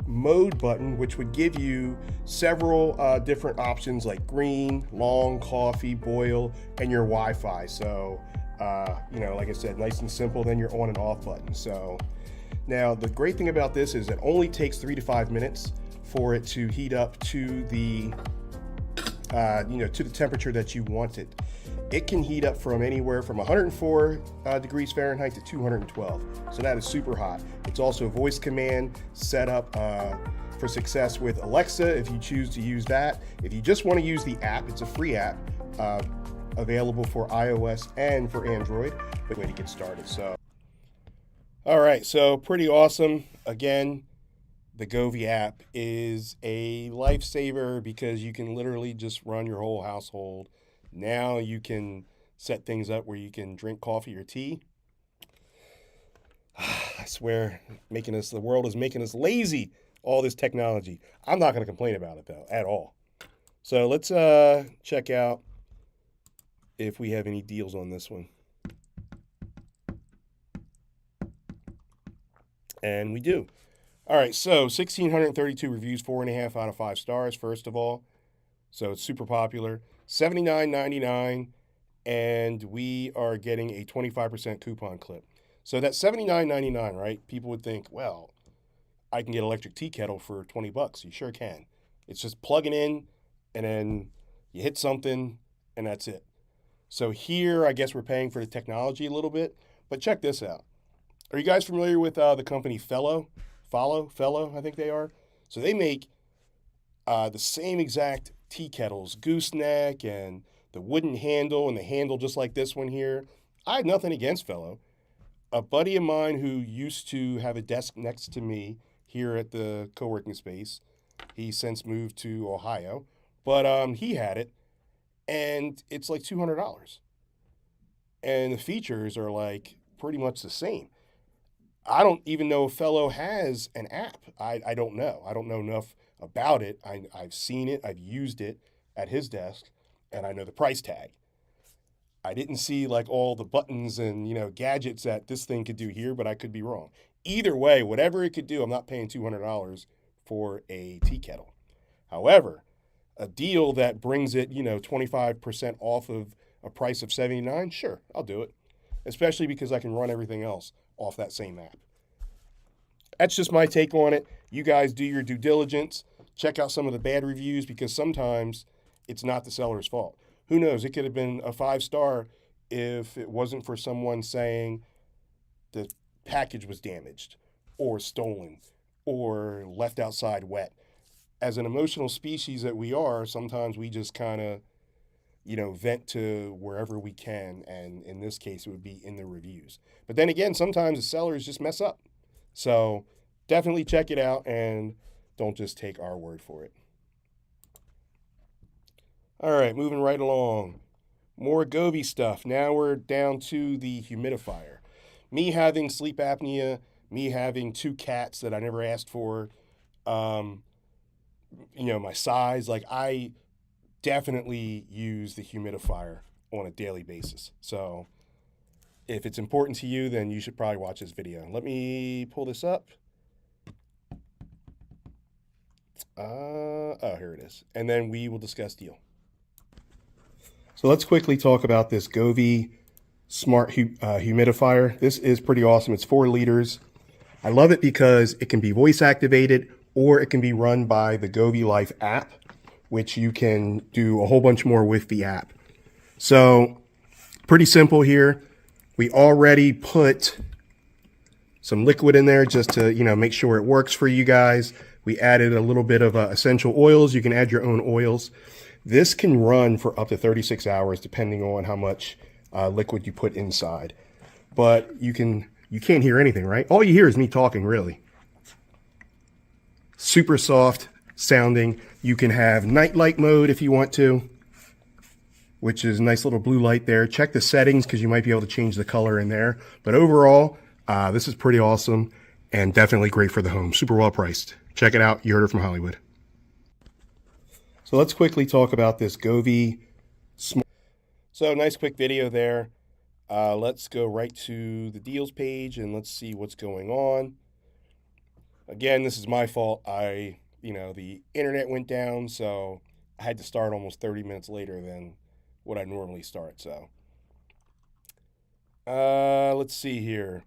mode button, which would give you several different options like green, long, coffee, boil, and your Wi-Fi. So you know, like I said, nice and simple. Then your on and off button. So now the great thing about this is it only takes 3 to 5 minutes for it to heat up to the you know, to the temperature that you want it. It can heat up from anywhere from 104 degrees Fahrenheit to 212. So that is super hot. It's also voice command set up for success with Alexa if you choose to use that. If you just want to use the app, it's a free app. Available for iOS and for Android, but way to get started. So, All right, so pretty awesome. Again, the Govee app is a lifesaver because you can literally just run your whole household. Now you can set things up where you can drink coffee or tea. I swear, the world is making us lazy. All this technology. I'm not going to complain about it though at all. So let's check out if we have any deals on this one. And we do. All right, so 1,632 reviews, 4.5 out of 5 stars, first of all. So it's super popular. $79.99, and we are getting a 25% coupon clip. So that's $79.99, right? People would think, well, I can get an electric tea kettle for 20 bucks. You sure can. It's just plugging in, and then you hit something, and that's it. So here, I guess we're paying for the technology a little bit, but check this out. Are you guys familiar with the company Fellow, I think they are? So they make the same exact tea kettles, gooseneck and the wooden handle and the handle just like this one here. I have nothing against Fellow. A buddy of mine who used to have a desk next to me here at the co-working space, he since moved to Ohio, but he had it, and it's like $200. And the features are like pretty much the same. I don't even know if Fellow has an app. I don't know. I don't know enough about it. I've seen it. I've used it at his desk, and I know the price tag. I didn't see like all the buttons and gadgets that this thing could do here, but I could be wrong. Either way, whatever it could do, I'm not paying $200 for a tea kettle. However, a deal that brings it 25% off of a price of $79, sure, I'll do it. Especially because I can run everything else off that same app. That's just my take on it. You guys do your due diligence. Check out some of the bad reviews because sometimes it's not the seller's fault. Who knows? It could have been a 5-star if it wasn't for someone saying the package was damaged or stolen or left outside wet. As an emotional species that we are, sometimes we just kind of vent to wherever we can. And in this case, it would be in the reviews. But then again, sometimes the sellers just mess up. So definitely check it out and don't just take our word for it. All right, moving right along. More Govee stuff. Now we're down to the humidifier. Me having sleep apnea, me having 2 cats that I never asked for, my size, like I definitely use the humidifier on a daily basis. So if it's important to you, then you should probably watch this video. Let me pull this up. Oh, here it is. And then we will discuss deal. So let's quickly talk about this Govee Smart Humidifier. This is pretty awesome. It's 4 liters. I love it because it can be voice activated or it can be run by the Govee Life app, which you can do a whole bunch more with the app. So pretty simple here. We already put some liquid in there just to, make sure it works for you guys. We added a little bit of essential oils. You can add your own oils. This can run for up to 36 hours depending on how much liquid you put inside. But you can't hear anything, right? All you hear is me talking, really. Super soft sounding. You can have night light mode if you want to, which is a nice little blue light there. Check the settings because you might be able to change the color in there. But overall, this is pretty awesome and definitely great for the home. Super well priced. Check it out. You heard it from Hollywood. So let's quickly talk about this Govee Smart. So nice quick video there. Let's go right to the deals page and let's see what's going on. Again, this is my fault. The internet went down, so I had to start almost 30 minutes later than what I normally start. So let's see here.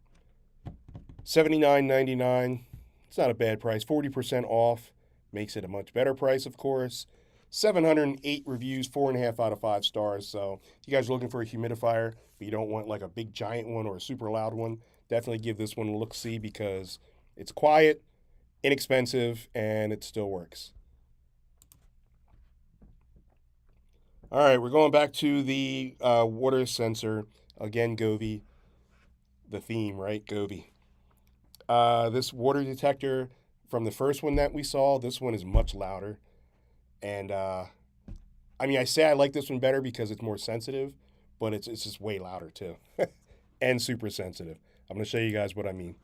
$79.99. It's not a bad price. 40% off makes it a much better price, of course. 708 reviews, 4.5 out of 5 stars. So if you guys are looking for a humidifier, but you don't want like a big giant one or a super loud one, definitely give this one a look-see because it's quiet, inexpensive, and it still works. All right, we're going back to the water sensor. Again, Govee, the theme, right? Govee. This water detector from the first one that we saw, this one is much louder. And I mean, I say I like this one better because it's more sensitive, but it's just way louder too. And super sensitive. I'm going to show you guys what I mean.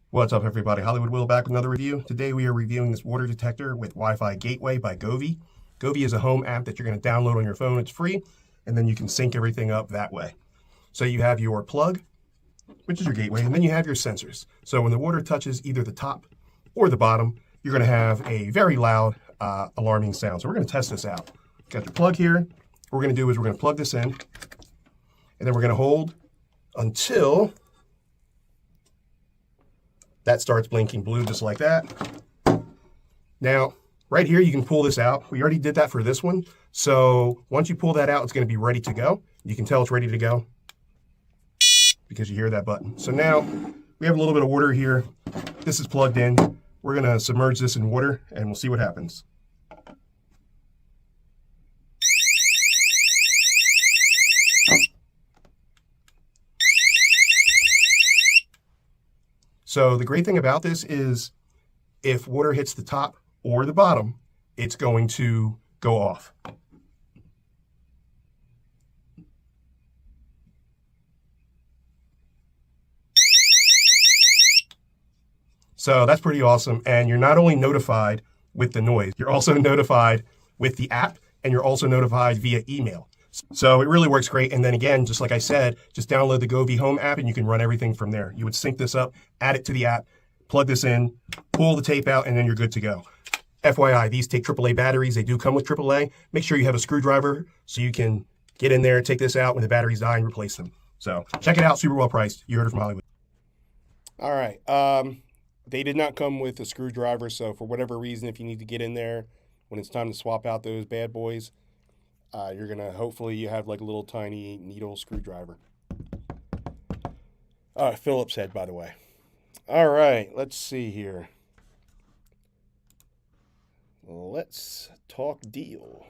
What's up, everybody? Hollywood Will back with another review. Today we are reviewing this water detector with Wi-Fi Gateway by Govee. Govee is a home app that you're going to download on your phone. It's free, and then you can sync everything up that way. So you have your plug, which is your gateway, and then you have your sensors. So when the water touches either the top or the bottom, you're going to have a very loud alarming sound. So we're going to test this out. Got your plug here. What we're going to do is we're going to plug this in, and then we're going to hold until that starts blinking blue, just like that. Now, right here, you can pull this out. We already did that for this one. So once you pull that out, it's going to be ready to go. You can tell it's ready to go because you hear that button. So now we have a little bit of water here. This is plugged in. We're going to submerge this in water, and we'll see what happens. So the great thing about this is if water hits the top or the bottom, it's going to go off. So that's pretty awesome. And you're not only notified with the noise, you're also notified with the app, and you're also notified via email. So it really works great. And then again, just like I said, just download the Govee Home app and you can run everything from there. You would sync this up, add it to the app, plug this in, pull the tape out, and then you're good to go. FYI, these take AAA batteries. They do come with AAA. Make sure you have a screwdriver so you can get in there, take this out when the batteries die and replace them. So check it out, super well priced. You heard it from Hollywood. All right. They did not come with a screwdriver, so for whatever reason, if you need to get in there when it's time to swap out those bad boys, you're going to, hopefully you have like a little tiny needle screwdriver. Phillips head, by the way. All right, let's see here. Let's talk deal.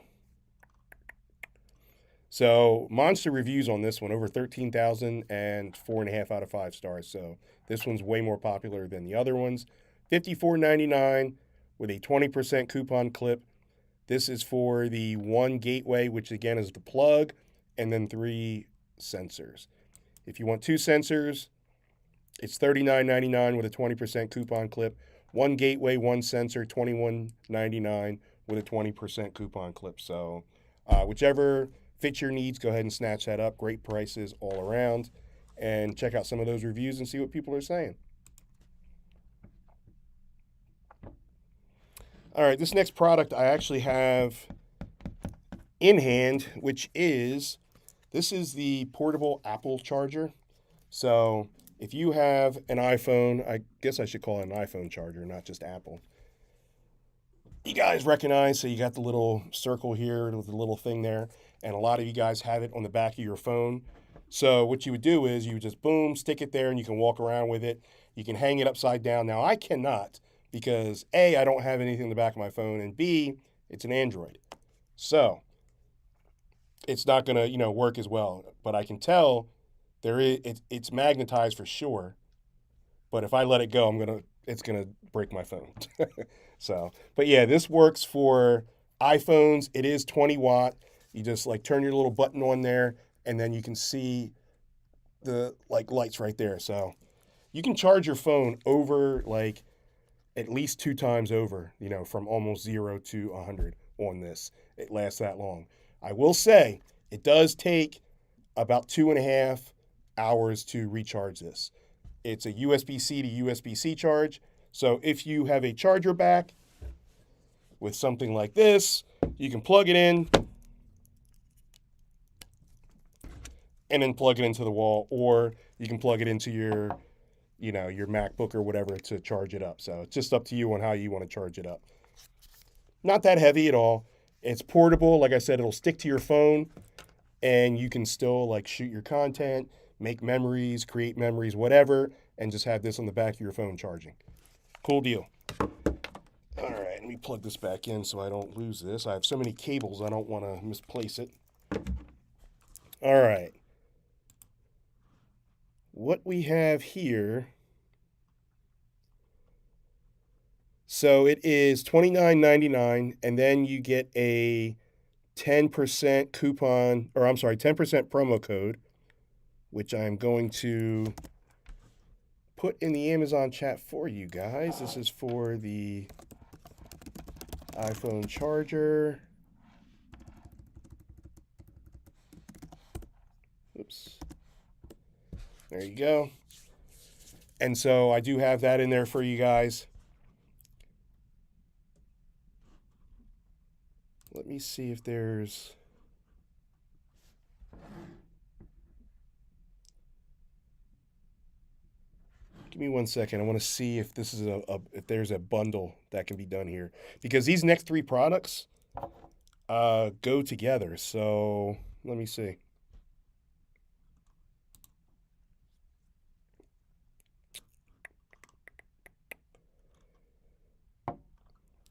So monster reviews on this one, over 13,000 and 4.5 out of 5 stars. So this one's way more popular than the other ones. $54.99 with a 20% coupon clip. This is for the one gateway, which again is the plug, and then 3 sensors. If you want 2 sensors, it's $39.99 with a 20% coupon clip. One gateway, 1 sensor, $21.99 with a 20% coupon clip. So whichever fits your needs, go ahead and snatch that up. Great prices all around. And check out some of those reviews and see what people are saying. All right, this next product I actually have in hand, which is, this is the portable Apple charger. So if you have an iPhone, I guess I should call it an iPhone charger, not just Apple. You guys recognize, so you got the little circle here with the little thing there, and a lot of you guys have it on the back of your phone. So what you would do is you would just boom, stick it there, and you can walk around with it. You can hang it upside down. Now I cannot, because A, I don't have anything in the back of my phone, and B, it's an Android. So it's not gonna, work as well. But I can tell it's magnetized for sure. But if I let it go, it's gonna break my phone. So, but yeah, this works for iPhones. It is 20 watt. You just turn your little button on there, and then you can see the lights right there. So you can charge your phone over at least 2 times over, from almost 0 to 100 on this. It lasts that long. I will say it does take about 2.5 hours to recharge this. It's a USB-C to USB-C charge. So if you have a charger back with something like this, you can plug it in and then plug it into the wall, or you can plug it into your MacBook or whatever to charge it up. So it's just up to you on how you want to charge it up. Not that heavy at all. It's portable. Like I said, it'll stick to your phone, and you can still shoot your content, make memories, create memories, whatever, and just have this on the back of your phone charging. Cool deal. All right, let me plug this back in so I don't lose this. I have so many cables, I don't want to misplace it. All right. What we have here. So it is $29.99, and then you get a 10% coupon, or I'm sorry, 10% promo code, which I'm going to put in the Amazon chat for you guys. This is for the iPhone charger. Oops. There you go. And so I do have that in there for you guys. Let me see if there's. Give me 1 second. I want to see if this is if there's a bundle that can be done here, because these next three products go together. So let me see.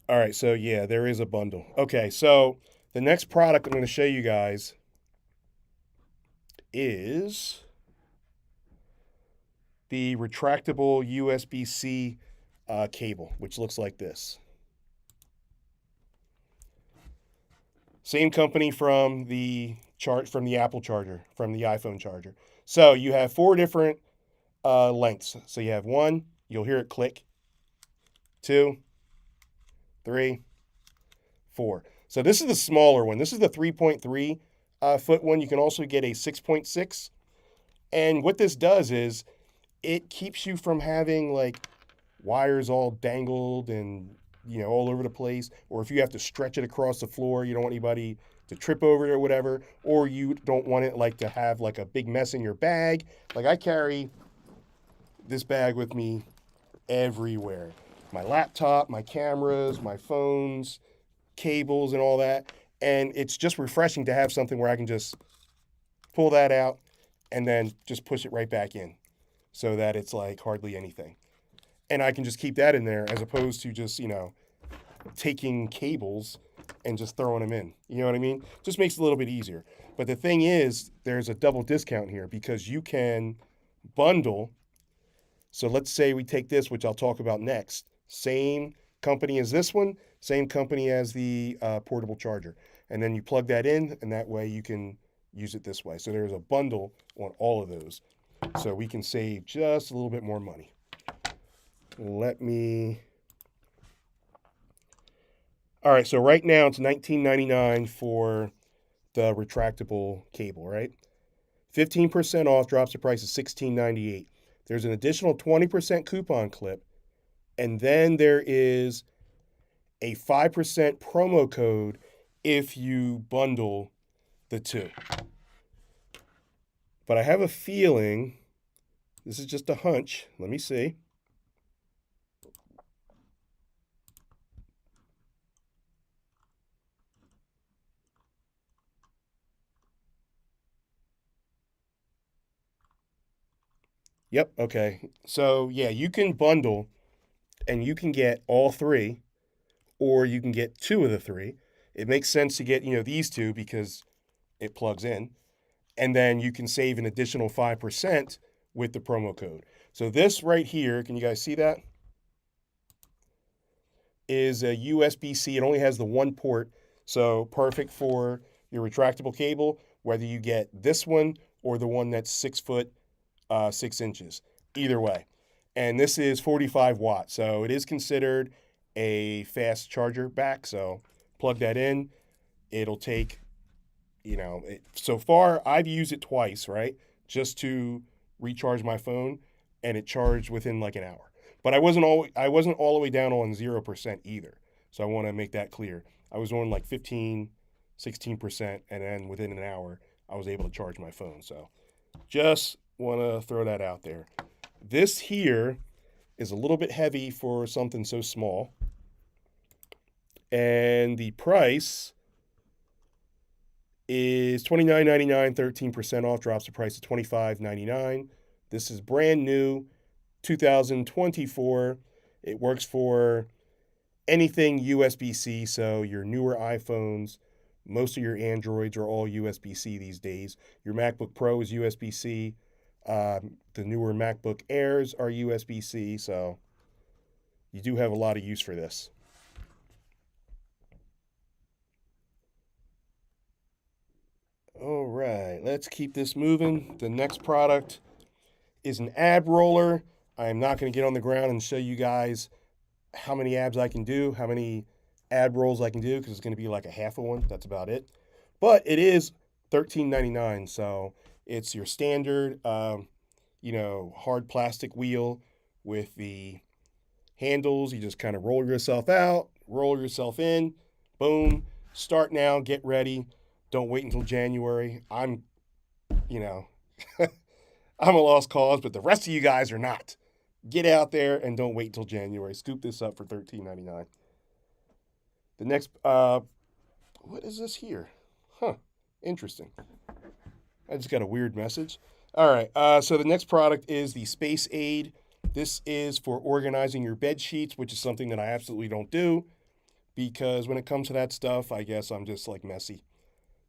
All right, so yeah, there is a bundle. Okay, so the next product I'm going to show you guys is the retractable USB-C cable, which looks like this. Same company from the Apple charger, from the iPhone charger. So you have four different lengths. So you have one, you'll hear it click. 2, 3, 4. So this is the smaller one. This is the 3.3 foot one. You can also get a 6.6. And what this does is it keeps you from having like wires all dangled and all over the place, or if you have to stretch it across the floor, you don't want anybody to trip over it or whatever, or you don't want it like to have like a big mess in your bag. Like I carry this bag with me everywhere. My laptop, my cameras, my phones, cables and all that. And it's just refreshing to have something where I can just pull that out and then just push it right back in so that it's like hardly anything. And I can just keep that in there as opposed to just, taking cables and just throwing them in. You know what I mean? Just makes it a little bit easier. But the thing is, there's a double discount here because you can bundle. So let's say we take this, which I'll talk about next. Same company as this one, same company as the portable charger. And then you plug that in, and that way you can use it this way. So there's a bundle on all of those. So we can save just a little bit more money. Let me. All right, so right now it's $19.99 for the retractable cable, right? 15% off, drops the price to $16.98. There's an additional 20% coupon clip, and then there is a 5% promo code if you bundle the two. But I have a feeling, this is just a hunch, let me see. Yep, okay. So yeah, you can bundle and you can get all three, or you can get two of the three. It makes sense to get, these two because it plugs in. And then you can save an additional 5% with the promo code. So this right here, can you guys see that? Is a USB-C. It only has the one port, so perfect for your retractable cable, whether you get this one or the one that's 6 foot, 6 inches. Either way. And this is 45 watts, so it is considered a fast charger back. So plug that in. It'll take, so far I've used it twice, right? Just to recharge my phone, and it charged within like an hour. But I wasn't all the way down on 0% either. So I want to make that clear. I was on like 15, 16%, and then within an hour, I was able to charge my phone. So just want to throw that out there. This here is a little bit heavy for something so small. And the price is $29.99, 13% off, drops the price to $25.99. This is brand new, 2024. It works for anything USB-C, so your newer iPhones, Most of your Androids are all USB-C these days. Your MacBook Pro is USB-C. The newer MacBook Airs are USB-C, so you do have a lot of use for this. All right, let's keep this moving. The next product is an ab roller. I am not going to get on the ground and show you guys how many abs I can do, how many ab rolls I can do, because it's going to be like a half of one. That's about it. But it is $13.99, so it's your standard, hard plastic wheel with the handles. You just kind of roll yourself out, roll yourself in, boom, start now, get ready. Don't wait until January. I'm a lost cause, but the rest of you guys are not. Get out there and don't wait until January. Scoop this up for $13.99. The next, what is this here? Huh, interesting. I just got a weird message. All right, so the next product is the Space Aid. This is for organizing your bed sheets, which is something that I absolutely don't do because when it comes to that stuff, I guess I'm just like messy.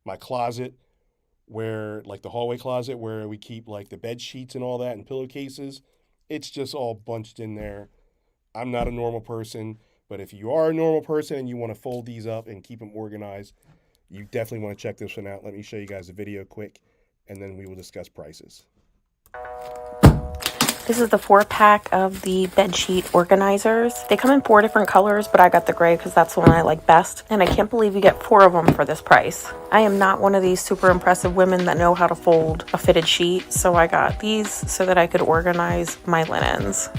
My closet, where like the hallway closet where we keep like the bed sheets and all that and pillowcases, it's just all bunched in there. I'm not a normal person, but if you are a normal person and you want to fold these up and keep them organized, you definitely want to check this one out. Let me show you guys a video quick, and then we will discuss prices. This is the 4-pack of the bedsheet organizers. They come in 4 different colors, but I got the gray because that's the one I like best. And I can't believe you get 4 of them for this price. I am not one of these super impressive women that know how to fold a fitted sheet, so I got these so that I could organize my linens.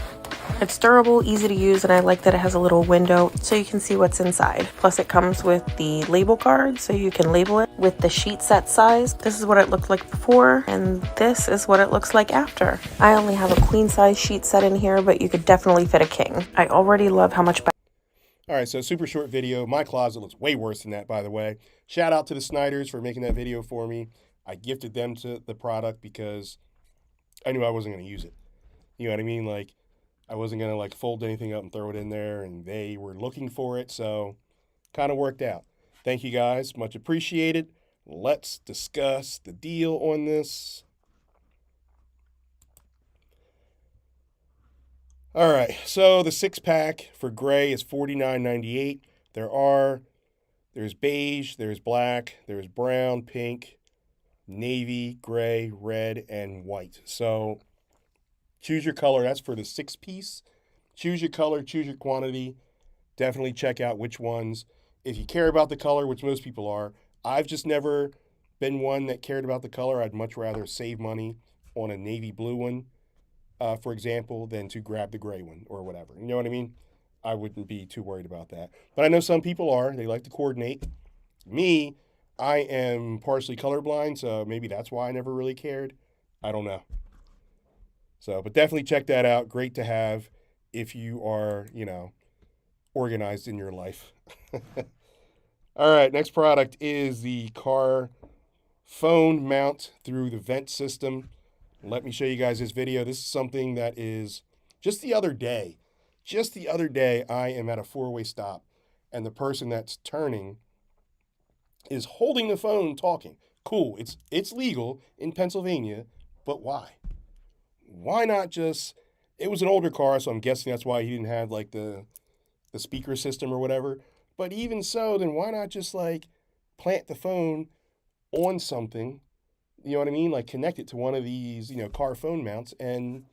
It's durable, easy to use, and I like that it has a little window so you can see what's inside. Plus it comes with the label card so you can label it with the sheet set size. This is what it looked like before, and this is what it looks like after. I only have a queen size sheet set in here, but you could definitely fit a king. I already love how much better. All right, so super short video. My closet looks way worse than that, by the way. Shout out to the Snyders for making that video for me. I gifted them to the product because I knew I wasn't going to use it. You know what I mean? Like, I wasn't going to like fold anything up and throw it in there, and they were looking for it, so kind of worked out. Thank you guys, much appreciated. Let's discuss the deal on this. All right, so the 6-pack for gray is $49.98. There's beige, there's black, there's brown, pink, navy, gray, red, and white. So choose your color. That's for the 6-piece. Choose your color, choose your quantity. Definitely check out which ones. If you care about the color, which most people are, I've just never been one that cared about the color. I'd much rather save money on a navy blue one, for example, than to grab the gray one or whatever. You know what I mean? I wouldn't be too worried about that. But I know some people are. They like to coordinate. Me, I am partially colorblind, so maybe that's why I never really cared. I don't know. So, but definitely check that out. Great to have if you are, organized in your life. All right, next product is the car phone mount through the vent system. Let me show you guys this video. This is something that is just the other day, I am at a 4-way stop, and the person that's turning is holding the phone talking. Cool, it's legal in Pennsylvania, but why? Why not just, it was an older car, so I'm guessing that's why he didn't have like the speaker system or whatever. But even so, then why not just like plant the phone on something, you know what I mean? Like connect it to one of these, car phone mounts and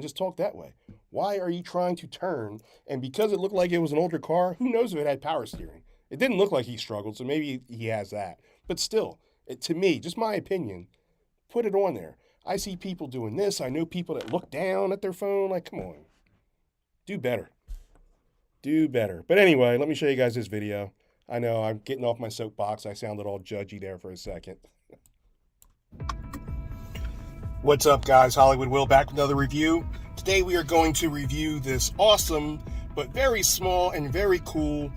just talk that way. Why are you trying to turn? And because it looked like it was an older car, who knows if it had power steering? It didn't look like he struggled, so maybe he has that. But still, to me, just my opinion, put it on there. I see people doing this. I know people that look down at their phone. Like, come on. Do better. Do better. But anyway, let me show you guys this video. I know I'm getting off my soapbox. I sounded all judgy there for a second. What's up, guys? Hollywood Will back with another review. Today we are going to review this awesome but very small and very cool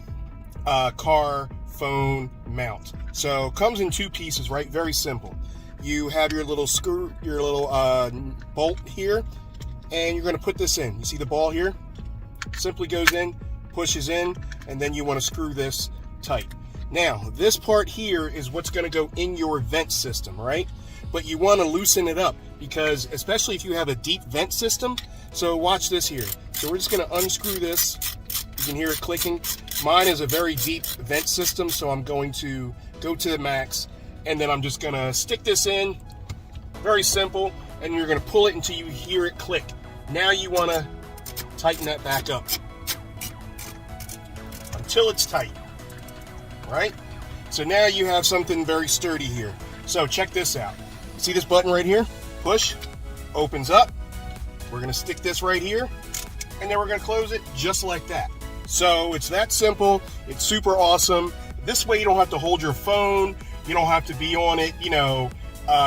car phone mount. So it comes in 2 pieces, right? Very simple. You have your little screw, your little bolt here, and you're going to put this in. You see the ball here? Simply goes in, pushes in, and then you want to screw this tight. Now, this part here is what's going to go in your vent system, right? But you want to loosen it up because, especially if you have a deep vent system, so watch this here. So we're just going to unscrew this. You can hear it clicking. Mine is a very deep vent system, so I'm going to go to the max, and then I'm just going to stick this in. Very simple, and you're going to pull it until you hear it click. Now you want to tighten that back up until it's tight, right? So now you have something very sturdy here. So check this out. See this button right here? Push, opens up. We're going to stick this right here, and then we're going to close it just like that. So it's that simple. It's super awesome. This way you don't have to hold your phone. You don't have to be on it,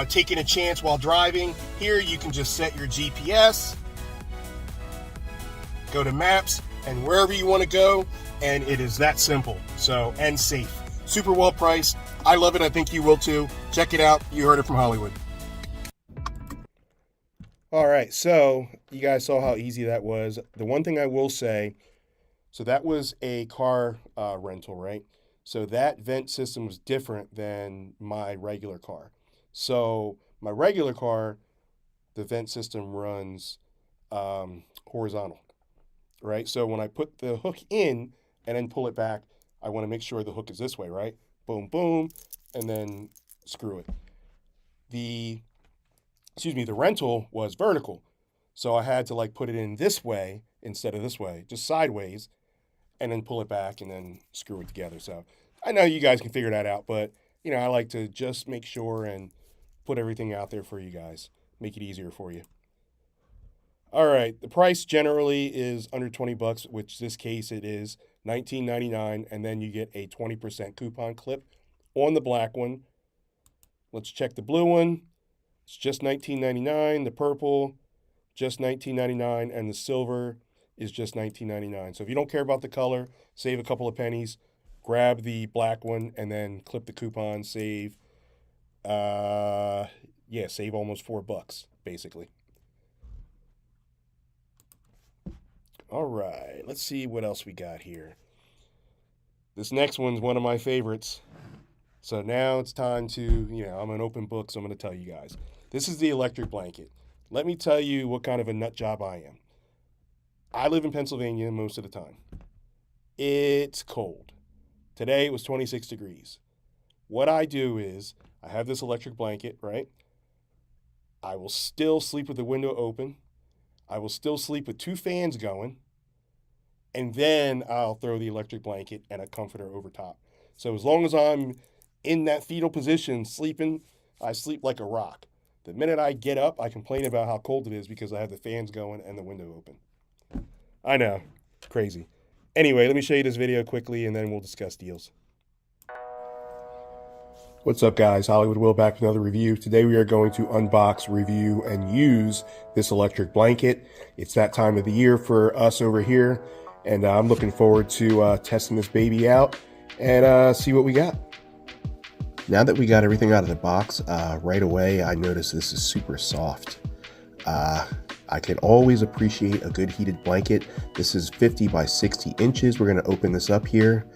taking a chance while driving. Here you can just set your GPS, go to maps, and wherever you want to go, and it is that simple. So, and safe. Super well priced. I love it. I think you will too. Check it out. You heard it from Hollywood. All right, so you guys saw how easy that was. The one thing I will say, so that was a car rental, right? So that vent system was different than my regular car. So my regular car, the vent system runs horizontal, right? So when I put the hook in and then pull it back, I want to make sure the hook is this way, right? Boom, boom, and then screw it. The rental was vertical. So I had to put it in this way instead of this way, just sideways, and then pull it back and then screw it together. So I know you guys can figure that out, but I like to just make sure and put everything out there for you guys, make it easier for you. All right, the price generally is under $20, which this case it is $19.99, and then you get a 20% coupon clip on the black one. Let's check the blue one. It's just $19.99. The purple, just $19.99, and the silver is just $19.99. So if you don't care about the color, save a couple of pennies, grab the black one, and then clip the coupon, save almost $4, basically. All right, let's see what else we got here. This next one's one of my favorites. So now it's time to, I'm an open book, so I'm going to tell you guys. This is the electric blanket. Let me tell you what kind of a nut job I am. I live in Pennsylvania most of the time. It's cold. Today it was 26 degrees. What I do is I have this electric blanket, right? I will still sleep with the window open. I will still sleep with 2 fans going. And then I'll throw the electric blanket and a comforter over top. So as long as I'm in that fetal position sleeping, I sleep like a rock. The minute I get up, I complain about how cold it is because I have the fans going and the window open. I know, crazy. Anyway, let me show you this video quickly and then we'll discuss deals. What's up, guys? Hollywood Will back with another review. Today we are going to unbox, review, and use this electric blanket. It's that time of the year for us over here, and I'm looking forward to testing this baby out and see what we got. Now that we got everything out of the box, right away I noticed this is super soft. I can always appreciate a good heated blanket. This is 50 by 60 inches. We're going to open this up here.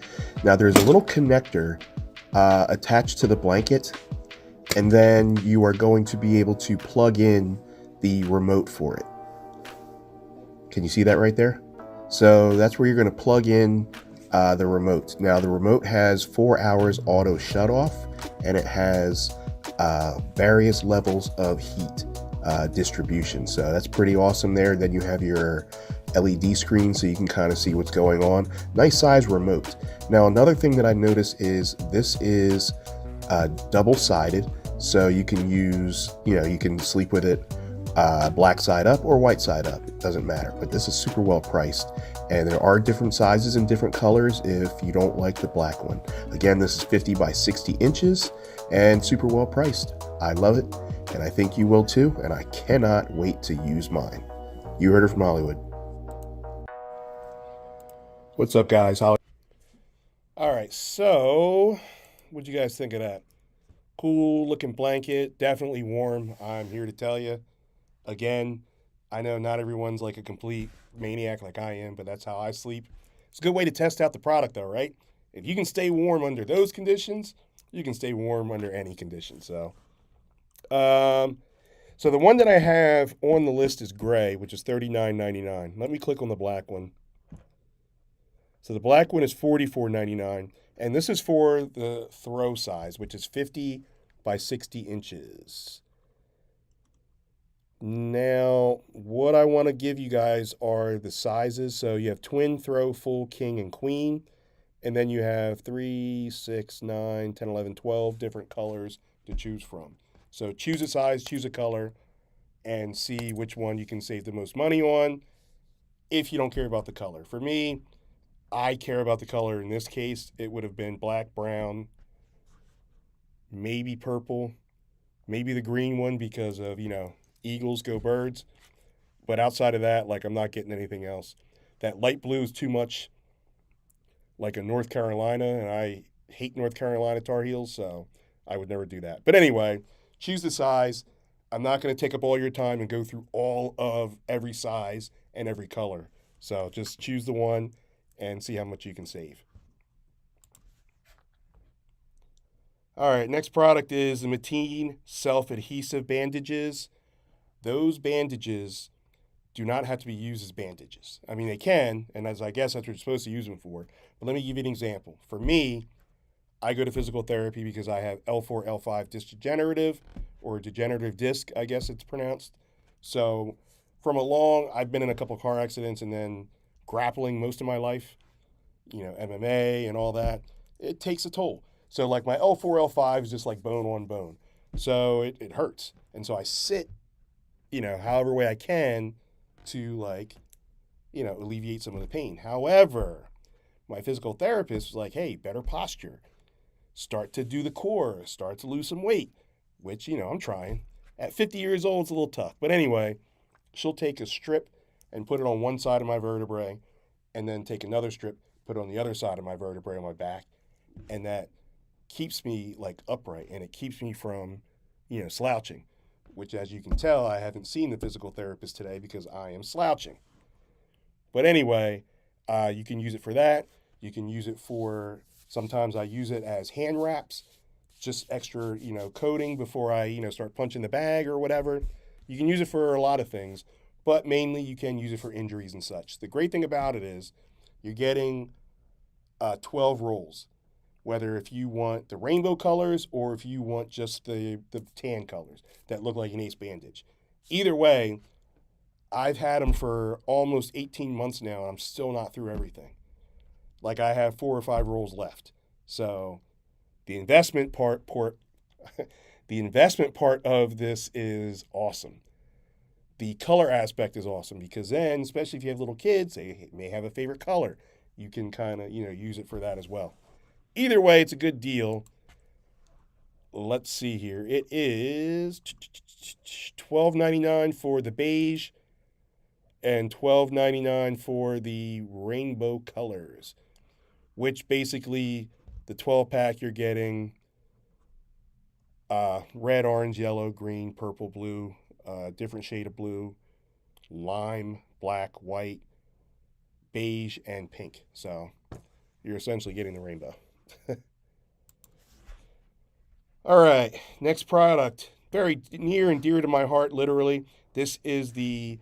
Now there's a little connector attached to the blanket, and then you are going to be able to plug in the remote for it. Can you see that right there? So that's where you're going to plug in the remote. Now the remote has 4 hours auto shut off, and it has various levels of heat distribution. So that's pretty awesome there. Then you have your LED screen so you can kind of see what's going on. Nice size remote. Now another thing that I noticed is this is double-sided, so you can use, you can sleep with it black side up or white side up. It doesn't matter, but this is super well priced. And there are different sizes and different colors if you don't like the black one. Again, this is 50 by 60 inches and super well priced. I love it, and I think you will too, and I cannot wait to use mine. You heard it from Hollywood. What's up, guys? All right, so what'd you guys think of that? Cool looking blanket, definitely warm. I'm here to tell you. Again, I know not everyone's like a complete maniac like I am, but that's how I sleep. It's a good way to test out the product though, right? if you can stay warm under those conditions, you can stay warm under any condition. So the one that I have on the list is gray, which is $39.99. Let me click on the black one. So the black one is $44.99, and this is for the throw size, which is 50 by 60 inches. Now, what I want to give you guys are the sizes. So you have twin, throw, full, king, and queen. And then you have 3, 6, 9, 10, 11, 12 different colors to choose from. So choose a size, choose a color, and see which one you can save the most money on if you don't care about the color. For me, I care about the color. In this case, it would have been black, brown, maybe purple, maybe the green one because of, Eagles go birds. But outside of that, I'm not getting anything else. That light blue is too much like a North Carolina, and I hate North Carolina Tar Heels, so I would never do that. But anyway, choose the size. I'm not going to take up all your time and go through all of every size and every color. So just choose the one and see how much you can save. All right, next product is the Mateen self-adhesive bandages. Those bandages do not have to be used as bandages. I mean, they can, and I guess that's what you're supposed to use them for. But let me give you an example. For me, I go to physical therapy because I have L4, L5 disc degenerative, or degenerative disc, I guess it's pronounced. So I've been in a couple of car accidents and then grappling most of my life, MMA and all that. It takes a toll. So my L4, L5 is just like bone on bone. So it hurts. And so I sit, however way I can to alleviate some of the pain. However, my physical therapist was like, hey, better posture. Start to do the core, start to lose some weight, which, I'm trying. At 50 years old, it's a little tough. But anyway, she'll take a strip and put it on one side of my vertebrae, and then take another strip, put it on the other side of my vertebrae on my back. And that keeps me upright, and it keeps me from, slouching, which, as you can tell, I haven't seen the physical therapist today because I am slouching. But anyway, you can use it for that. You can use it for, sometimes I use it as hand wraps, just extra, coating before I, start punching the bag or whatever. You can use it for a lot of things, but mainly you can use it for injuries and such. The great thing about it is you're getting 12 rolls, whether if you want the rainbow colors or if you want just the tan colors that look like an ace bandage. Either way, I've had them for almost 18 months now, and I'm still not through everything. I have 4 or 5 rolls left. So the investment part of this is awesome. The color aspect is awesome because then, especially if you have little kids, they may have a favorite color. You can kind of, use it for that as well. Either way, it's a good deal. Let's see here. It is $12.99 for the beige and $12.99 for the rainbow colors, which basically the 12-pack you're getting red, orange, yellow, green, purple, blue, different shade of blue, lime, black, white, beige, and pink. So you're essentially getting the rainbow. All right, next product, very near and dear to my heart, literally. This is the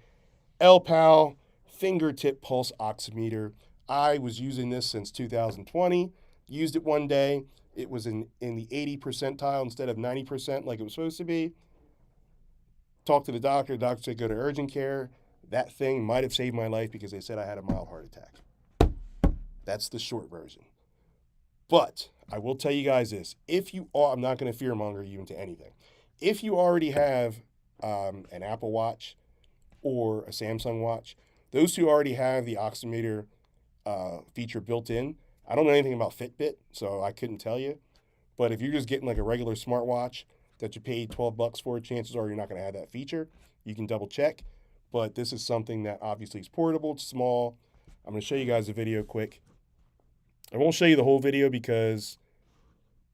L-Pal fingertip pulse oximeter. I was using this since 2020. Used it one day. It was in the 80 percentile instead of 90% like it was supposed to be. Talked to the doctor. The doctor said go to urgent care. That thing might have saved my life because they said I had a mild heart attack. That's the short version. But I will tell you guys this. I'm not going to fearmonger you into anything. If you already have an Apple Watch or a Samsung Watch, those two already have the oximeter feature built in. I don't know anything about Fitbit, so I couldn't tell you. But if you're just getting a regular smartwatch that you paid $12 for, chances are you're not going to have that feature. You can double check. But this is something that obviously is portable. It's small. I'm going to show you guys a video quick. I won't show you the whole video because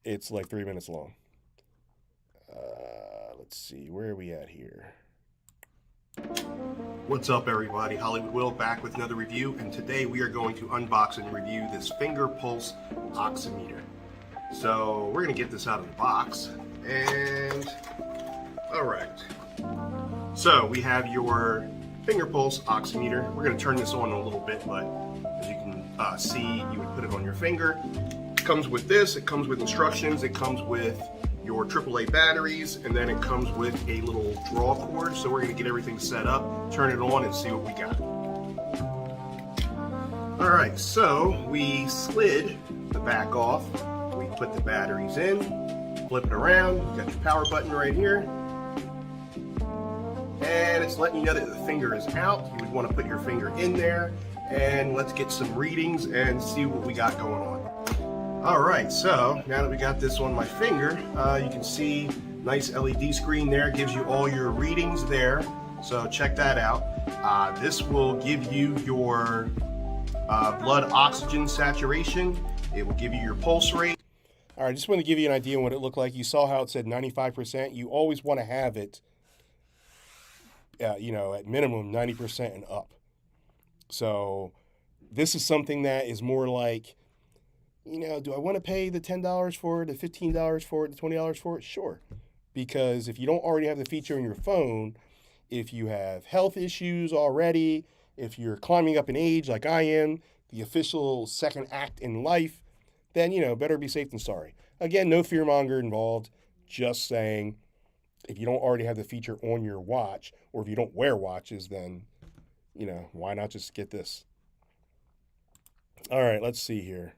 it's 3 minutes long. Let's see, where are we at here? What's up everybody, Hollywood Will back with another review, and today we are going to unbox and review this Finger Pulse oximeter. So we're going to get this out of the box, and alright. So we have your Finger Pulse oximeter. We're going to turn this on a little bit, but as you can see, you would put it on your finger. It comes with this, it comes with instructions, it comes with your AAA batteries, and then it comes with a little draw cord. So we're going to get everything set up, turn it on, and see what we got. Alright, so we slid the back off, we put the batteries in, flip it around, you got your power button right here, and it's letting you know that the finger is out. You would want to put your finger in there, and let's get some readings and see what we got going on. Alright, so now that we got this on my finger, you can see nice LED screen there, gives you all your readings there, so check that out. This will give you your blood oxygen saturation, it will give you your pulse rate. Alright, just want to give you an idea of what it looked like. You saw how it said 95%. You always want to have it, you know, at minimum 90% and up. So this is something that is more like, you know, do I want to pay the $10 for it, the $15 for it, the $20 for it? Sure. Because if you don't already have the feature on your phone, if you have health issues already, if you're climbing up in age like I am, the official second act in life, then, you know, better be safe than sorry. Again, no fearmonger involved, just saying if you don't already have the feature on your watch, or if you don't wear watches, then, you know, why not just get this? All right, let's see here.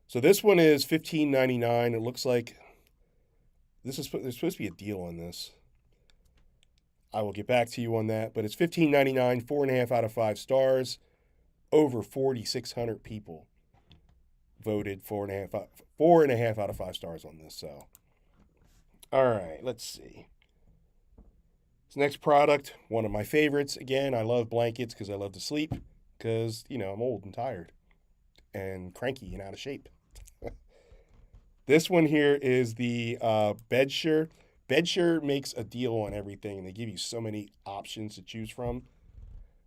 So this one is $15.99. It looks like there's supposed to be a deal on this. I will get back to you on that, but it's $15.99, 4.5 out of 5 stars. Over 4,600 people voted 4.5 out of 5 stars on this. So, all right, let's see. This next product, one of my favorites. Again, I love blankets because I love to sleep. Because, you know, I'm old and tired and cranky and out of shape. This one here is the Bedsure. Bedsure makes a deal on everything, and they give you so many options to choose from.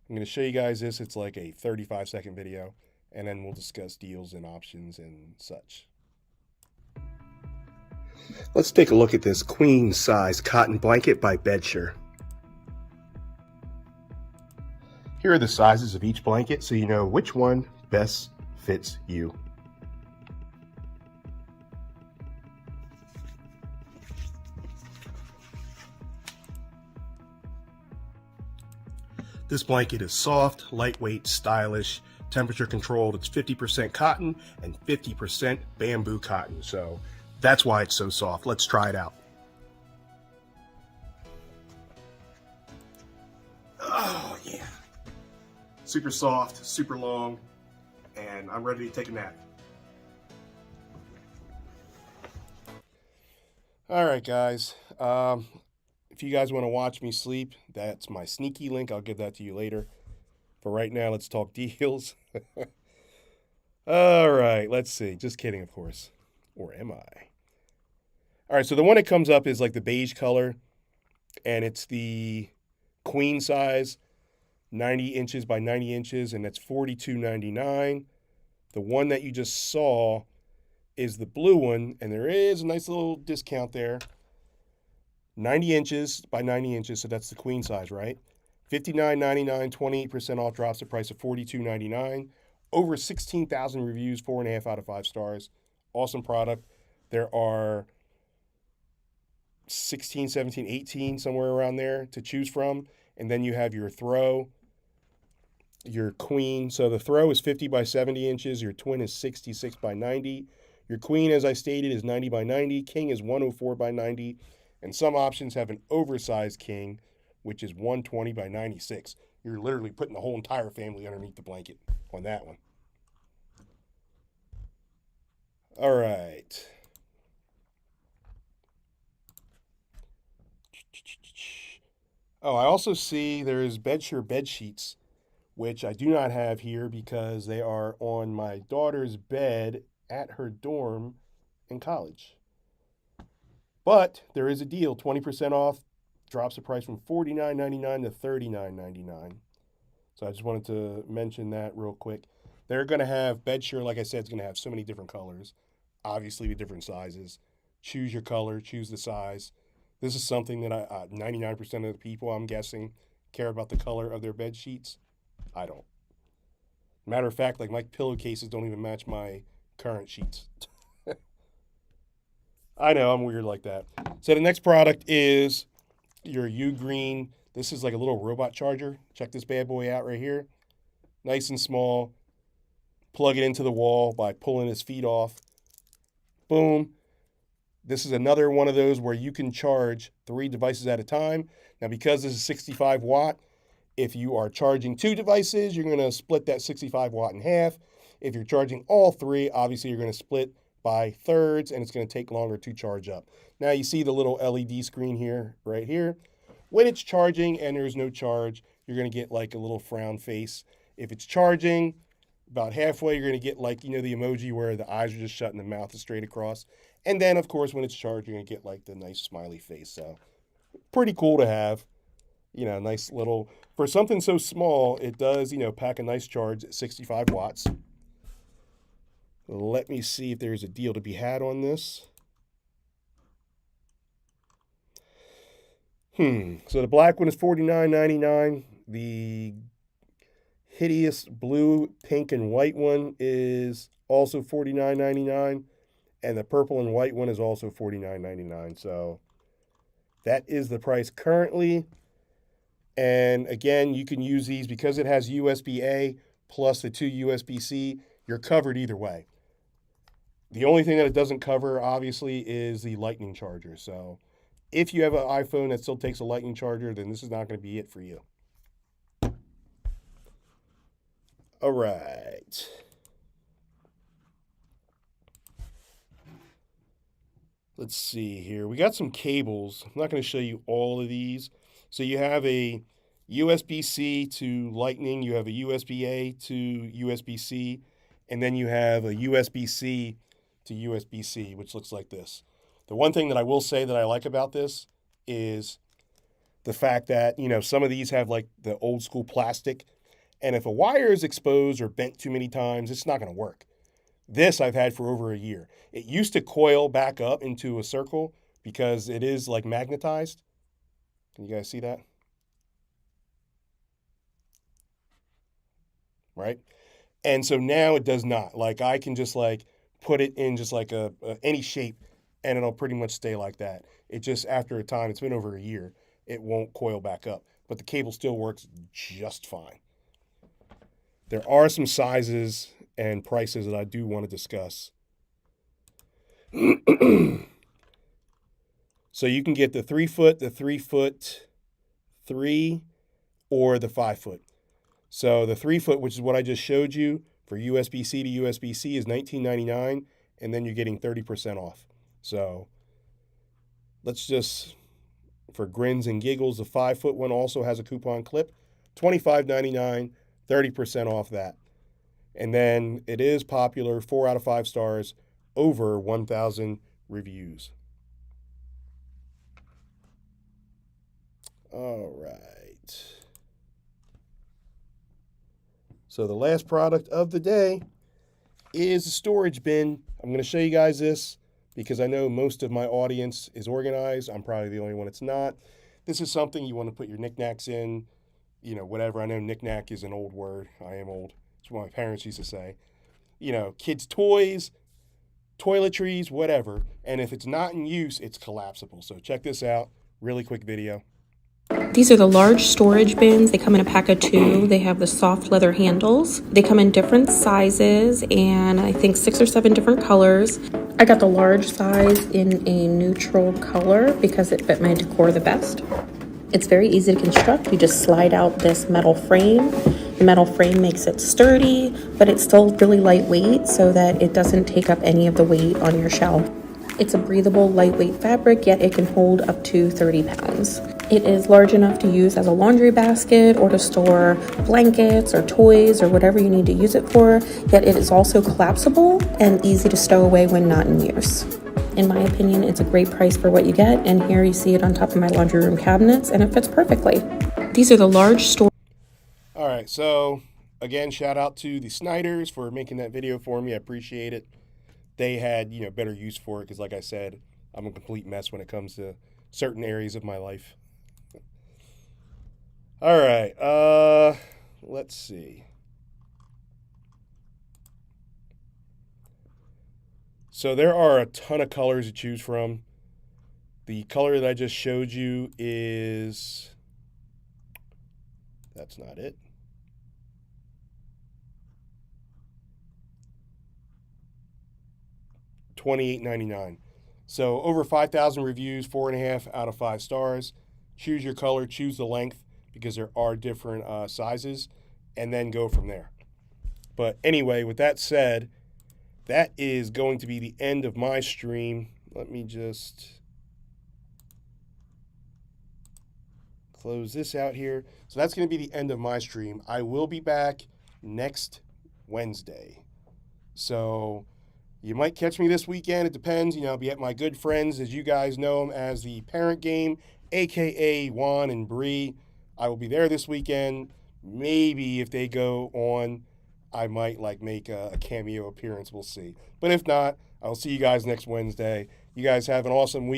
I'm going to show you guys this. It's like a 35-second video, and then we'll discuss deals and options and such. Let's take a look at this queen size cotton blanket by Bedsure. Here are the sizes of each blanket so you know which one best fits you. This blanket is soft, lightweight, stylish, temperature controlled. It's 50% cotton and 50% bamboo cotton. So that's why it's so soft. Let's try it out. Oh yeah. Super soft, super long, and I'm ready to take a nap. All right, guys. If you guys want to watch me sleep, that's my sneaky link. I'll give that to you later. For right now, let's talk deals. All right, let's see. Just kidding, of course. Or am I? All right, so the one that comes up is like the beige color, and it's the queen size, 90 inches by 90 inches, and that's $42.99. The one that you just saw is the blue one, and there is a nice little discount there. 90 inches by 90 inches, so that's the queen size, right? $59.99, 28% off, drops the price of $42.99. Over 16,000 reviews, 4.5 out of 5 stars. Awesome product. There are 16, 17, 18, somewhere around there to choose from. And then you have your throw, your queen. So the throw is 50 by 70 inches. Your twin is 66 by 90. Your queen, as I stated, is 90 by 90. King is 104 by 90. And some options have an oversized king, which is 120 by 96. You're literally putting the whole entire family underneath the blanket on that one. All right. Oh, I also see there is Bedsure bed sheets, which I do not have here because they are on my daughter's bed at her dorm in college. But there is a deal, 20% off drops the price from $49.99 to $39.99. So I just wanted to mention that real quick. They're going to have bedsure, like I said, it's going to have so many different colors, obviously with different sizes. Choose your color, choose the size. This is something that 99% of the people, I'm guessing, care about the color of their bed sheets. I don't. Matter of fact, like my pillowcases don't even match my current sheets. I know, I'm weird like that. So the next product is your Ugreen. This is like a little robot charger. Check this bad boy out right here. Nice and small. Plug it into the wall by pulling his feet off. Boom. This is another one of those where you can charge 3 devices at a time. Now, because this is 65 watt, if you are charging 2 devices, you're going to split that 65 watt in half. If you're charging all 3, obviously you're going to split by thirds, and it's going to take longer to charge up. Now, you see the little LED screen here, right here. When it's charging and there's no charge, you're going to get like a little frown face. If it's charging, about halfway, you're going to get like, the emoji where the eyes are just shut and the mouth is straight across. And then, of course, when it's charged, you're going to get like the nice smiley face. So pretty cool to have, nice little, for something so small, it does, pack a nice charge at 65 watts. Let me see if there's a deal to be had on this. So the black one is $49.99. The hideous blue, pink, and white one is also $49.99. And the purple and white one is also $49.99. So that is the price currently. And again, you can use these because it has USB-A plus the 2 USB-C. You're covered either way. The only thing that it doesn't cover, obviously, is the lightning charger. So if you have an iPhone that still takes a lightning charger, then this is not going to be it for you. All right. Let's see here. We got some cables. I'm not going to show you all of these. So you have a USB-C to Lightning, you have a USB-A to USB-C, and then you have a USB-C to USB-C, which looks like this. The one thing that I will say that I like about this is the fact that, some of these have like the old school plastic, and if a wire is exposed or bent too many times, it's not going to work. This I've had for over a year. It used to coil back up into a circle because it is like magnetized. Can you guys see that? Right? And so now it does not. Like I can just like put it in just like any shape and it'll pretty much stay like that. It just, after a time, it's been over a year, it won't coil back up. But the cable still works just fine. There are some sizes and prices that I do want to discuss. So you can get the 3-foot, the 3-foot 3, or the 5-foot. So the 3-foot, which is what I just showed you, for USB-C to USB-C is $19.99, and then you're getting 30% off. So let's just, for grins and giggles, the 5-foot one also has a coupon clip, $25.99, 30% off that. And then it is popular, 4 out of 5 stars, over 1,000 reviews. All right. So the last product of the day is a storage bin. I'm going to show you guys this because I know most of my audience is organized. I'm probably the only one that's not. This is something you want to put your knickknacks in, whatever. I know knickknack is an old word. I am old. It's what my parents used to say. Kids' toys, toiletries, whatever. And if it's not in use, it's collapsible. So check this out. Really quick video. These are the large storage bins. They come in a pack of 2. They have the soft leather handles. They come in different sizes and I think 6 or 7 different colors. I got the large size in a neutral color because it fit my decor the best. It's very easy to construct. You just slide out this metal frame. The metal frame makes it sturdy, but it's still really lightweight so that it doesn't take up any of the weight on your shelf. It's a breathable, lightweight fabric, yet it can hold up to 30 pounds. It is large enough to use as a laundry basket or to store blankets or toys or whatever you need to use it for, yet it is also collapsible and easy to stow away when not in use. In my opinion, it's a great price for what you get, and here you see it on top of my laundry room cabinets, and it fits perfectly. These are the large store. All right, so again, shout out to the Snyders for making that video for me. I appreciate it. They had, better use for it because, like I said, I'm a complete mess when it comes to certain areas of my life. All right, let's see. So there are a ton of colors to choose from. The color that I just showed you is, that's not it. $28.99. So over 5,000 reviews, 4.5 out of 5 stars. Choose your color, choose the length because there are different sizes, and then go from there. But anyway, with that said, that is going to be the end of my stream. Let me just close this out here. So that's going to be the end of my stream. I will be back next Wednesday. So you might catch me this weekend. It depends. I'll be at my good friends, as you guys know them, as the Parent Game, a.k.a. Juan and Bree. I will be there this weekend. Maybe if they go on, I might make a cameo appearance. We'll see. But if not, I'll see you guys next Wednesday. You guys have an awesome week.